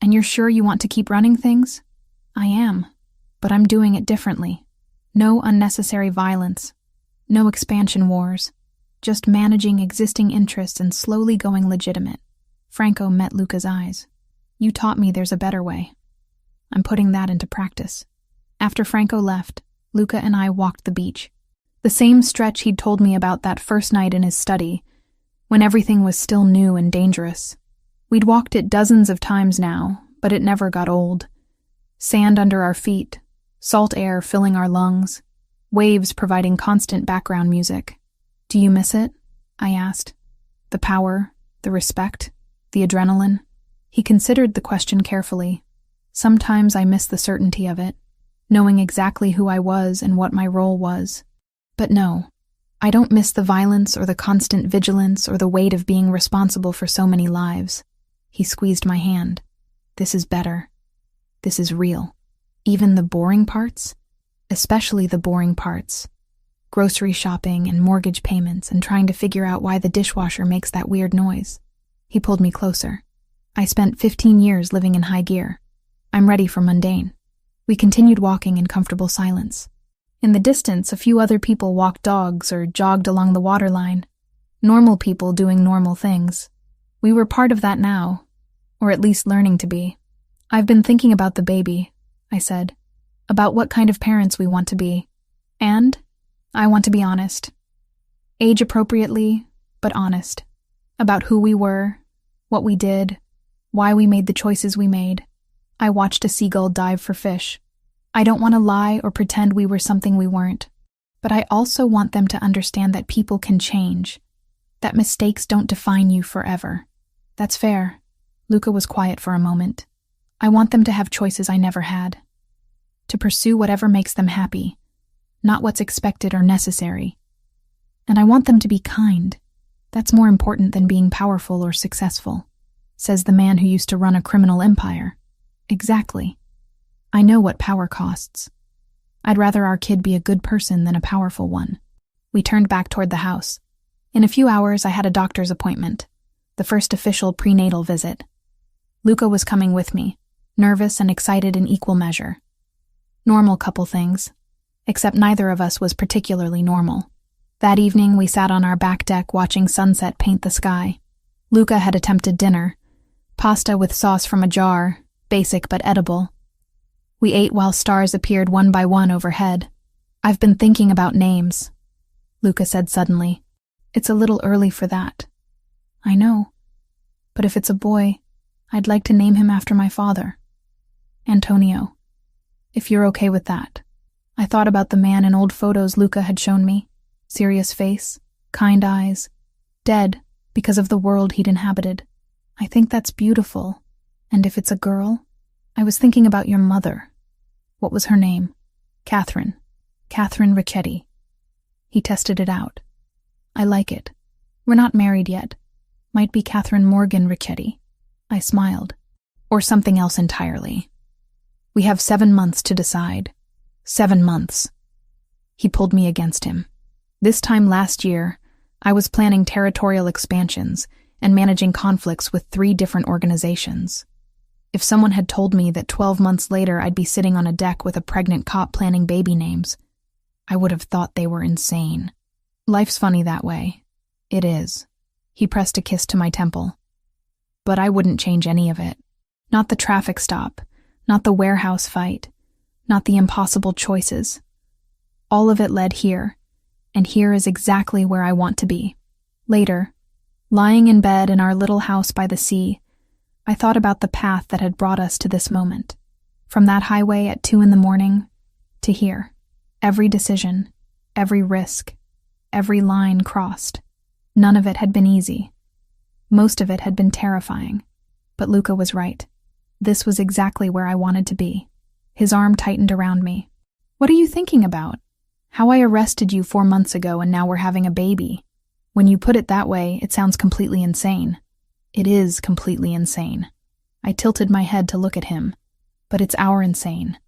And you're sure you want to keep running things? I am, but I'm doing it differently. No unnecessary violence, no expansion wars, just managing existing interests and slowly going legitimate. Franco met Luca's eyes. You taught me there's a better way. I'm putting that into practice. After Franco left, Luca and I walked the beach. The same stretch he'd told me about that first night in his study, when everything was still new and dangerous. We'd walked it dozens of times now, but it never got old. Sand under our feet, salt air filling our lungs, waves providing constant background music. Do you miss it? I asked. The power, the respect, the adrenaline. He considered the question carefully. Sometimes I miss the certainty of it, knowing exactly who I was and what my role was. But no, I don't miss the violence or the constant vigilance or the weight of being responsible for so many lives. He squeezed my hand. This is better. This is real. Even the boring parts? Especially the boring parts. Grocery shopping and mortgage payments and trying to figure out why the dishwasher makes that weird noise. He pulled me closer. I spent 15 years living in high gear. I'm ready for mundane. We continued walking in comfortable silence. In the distance, a few other people walked dogs or jogged along the waterline. Normal people doing normal things. We were part of that now, or at least learning to be. I've been thinking about the baby, I said, about what kind of parents we want to be. And I want to be honest. Age appropriately, but honest. About who we were, what we did, why we made the choices we made. I watched a seagull dive for fish. I don't want to lie or pretend we were something we weren't. But I also want them to understand that people can change, that mistakes don't define you forever. That's fair. Luca was quiet for a moment. I want them to have choices I never had. To pursue whatever makes them happy, not what's expected or necessary. And I want them to be kind. That's more important than being powerful or successful, says the man who used to run a criminal empire. Exactly. I know what power costs. I'd rather our kid be a good person than a powerful one. We turned back toward the house. In a few hours, I had a doctor's appointment, the first official prenatal visit. Luca was coming with me, nervous and excited in equal measure. Normal couple things, except neither of us was particularly normal. That evening, we sat on our back deck watching sunset paint the sky. Luca had attempted dinner, pasta with sauce from a jar, basic but edible. We ate while stars appeared one by one overhead. I've been thinking about names, Luca said suddenly. It's a little early for that. I know. But if it's a boy, I'd like to name him after my father. Antonio. If you're okay with that. I thought about the man in old photos Luca had shown me. Serious face, kind eyes, dead because of the world he'd inhabited. I think that's beautiful. And if it's a girl, I was thinking about your mother. What was her name? Catherine. Catherine Ricchetti. He tested it out. I like it. We're not married yet. Might be Catherine Morgan Ricchetti. I smiled. Or something else entirely. We have 7 months to decide. 7 months. He pulled me against him. This time last year, I was planning territorial expansions and managing conflicts with 3 different organizations. If someone had told me that 12 months later I'd be sitting on a deck with a pregnant cop planning baby names, I would have thought they were insane. Life's funny that way. It is. He pressed a kiss to my temple. But I wouldn't change any of it. Not the traffic stop, not the warehouse fight, not the impossible choices. All of it led here, and here is exactly where I want to be. Later, lying in bed in our little house by the sea, I thought about the path that had brought us to this moment. From that highway at 2 a.m. to here. Every decision, every risk, every line crossed. None of it had been easy. Most of it had been terrifying. But Luca was right. This was exactly where I wanted to be. His arm tightened around me. What are you thinking about? How I arrested you 4 months ago and now we're having a baby. When you put it that way, it sounds completely insane. It is completely insane. I tilted my head to look at him, but it's our insane.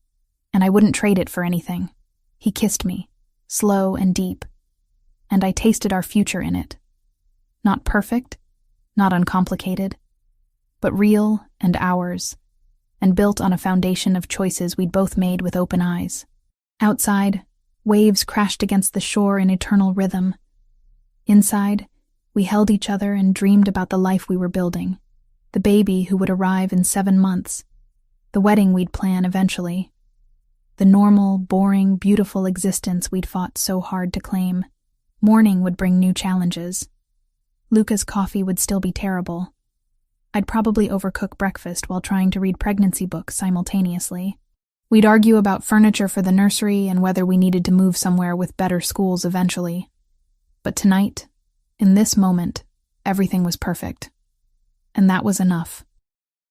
And I wouldn't trade it for anything. He kissed me, slow and deep, and I tasted our future in it. Not perfect, not uncomplicated, but real and ours, and built on a foundation of choices we'd both made with open eyes. Outside, waves crashed against the shore in eternal rhythm. Inside, we held each other and dreamed about the life we were building, the baby who would arrive in 7 months, the wedding we'd plan eventually, the normal, boring, beautiful existence we'd fought so hard to claim. Morning would bring new challenges. Luca's coffee would still be terrible. I'd probably overcook breakfast while trying to read pregnancy books simultaneously. We'd argue about furniture for the nursery and whether we needed to move somewhere with better schools eventually. But tonight, in this moment, everything was perfect. And that was enough.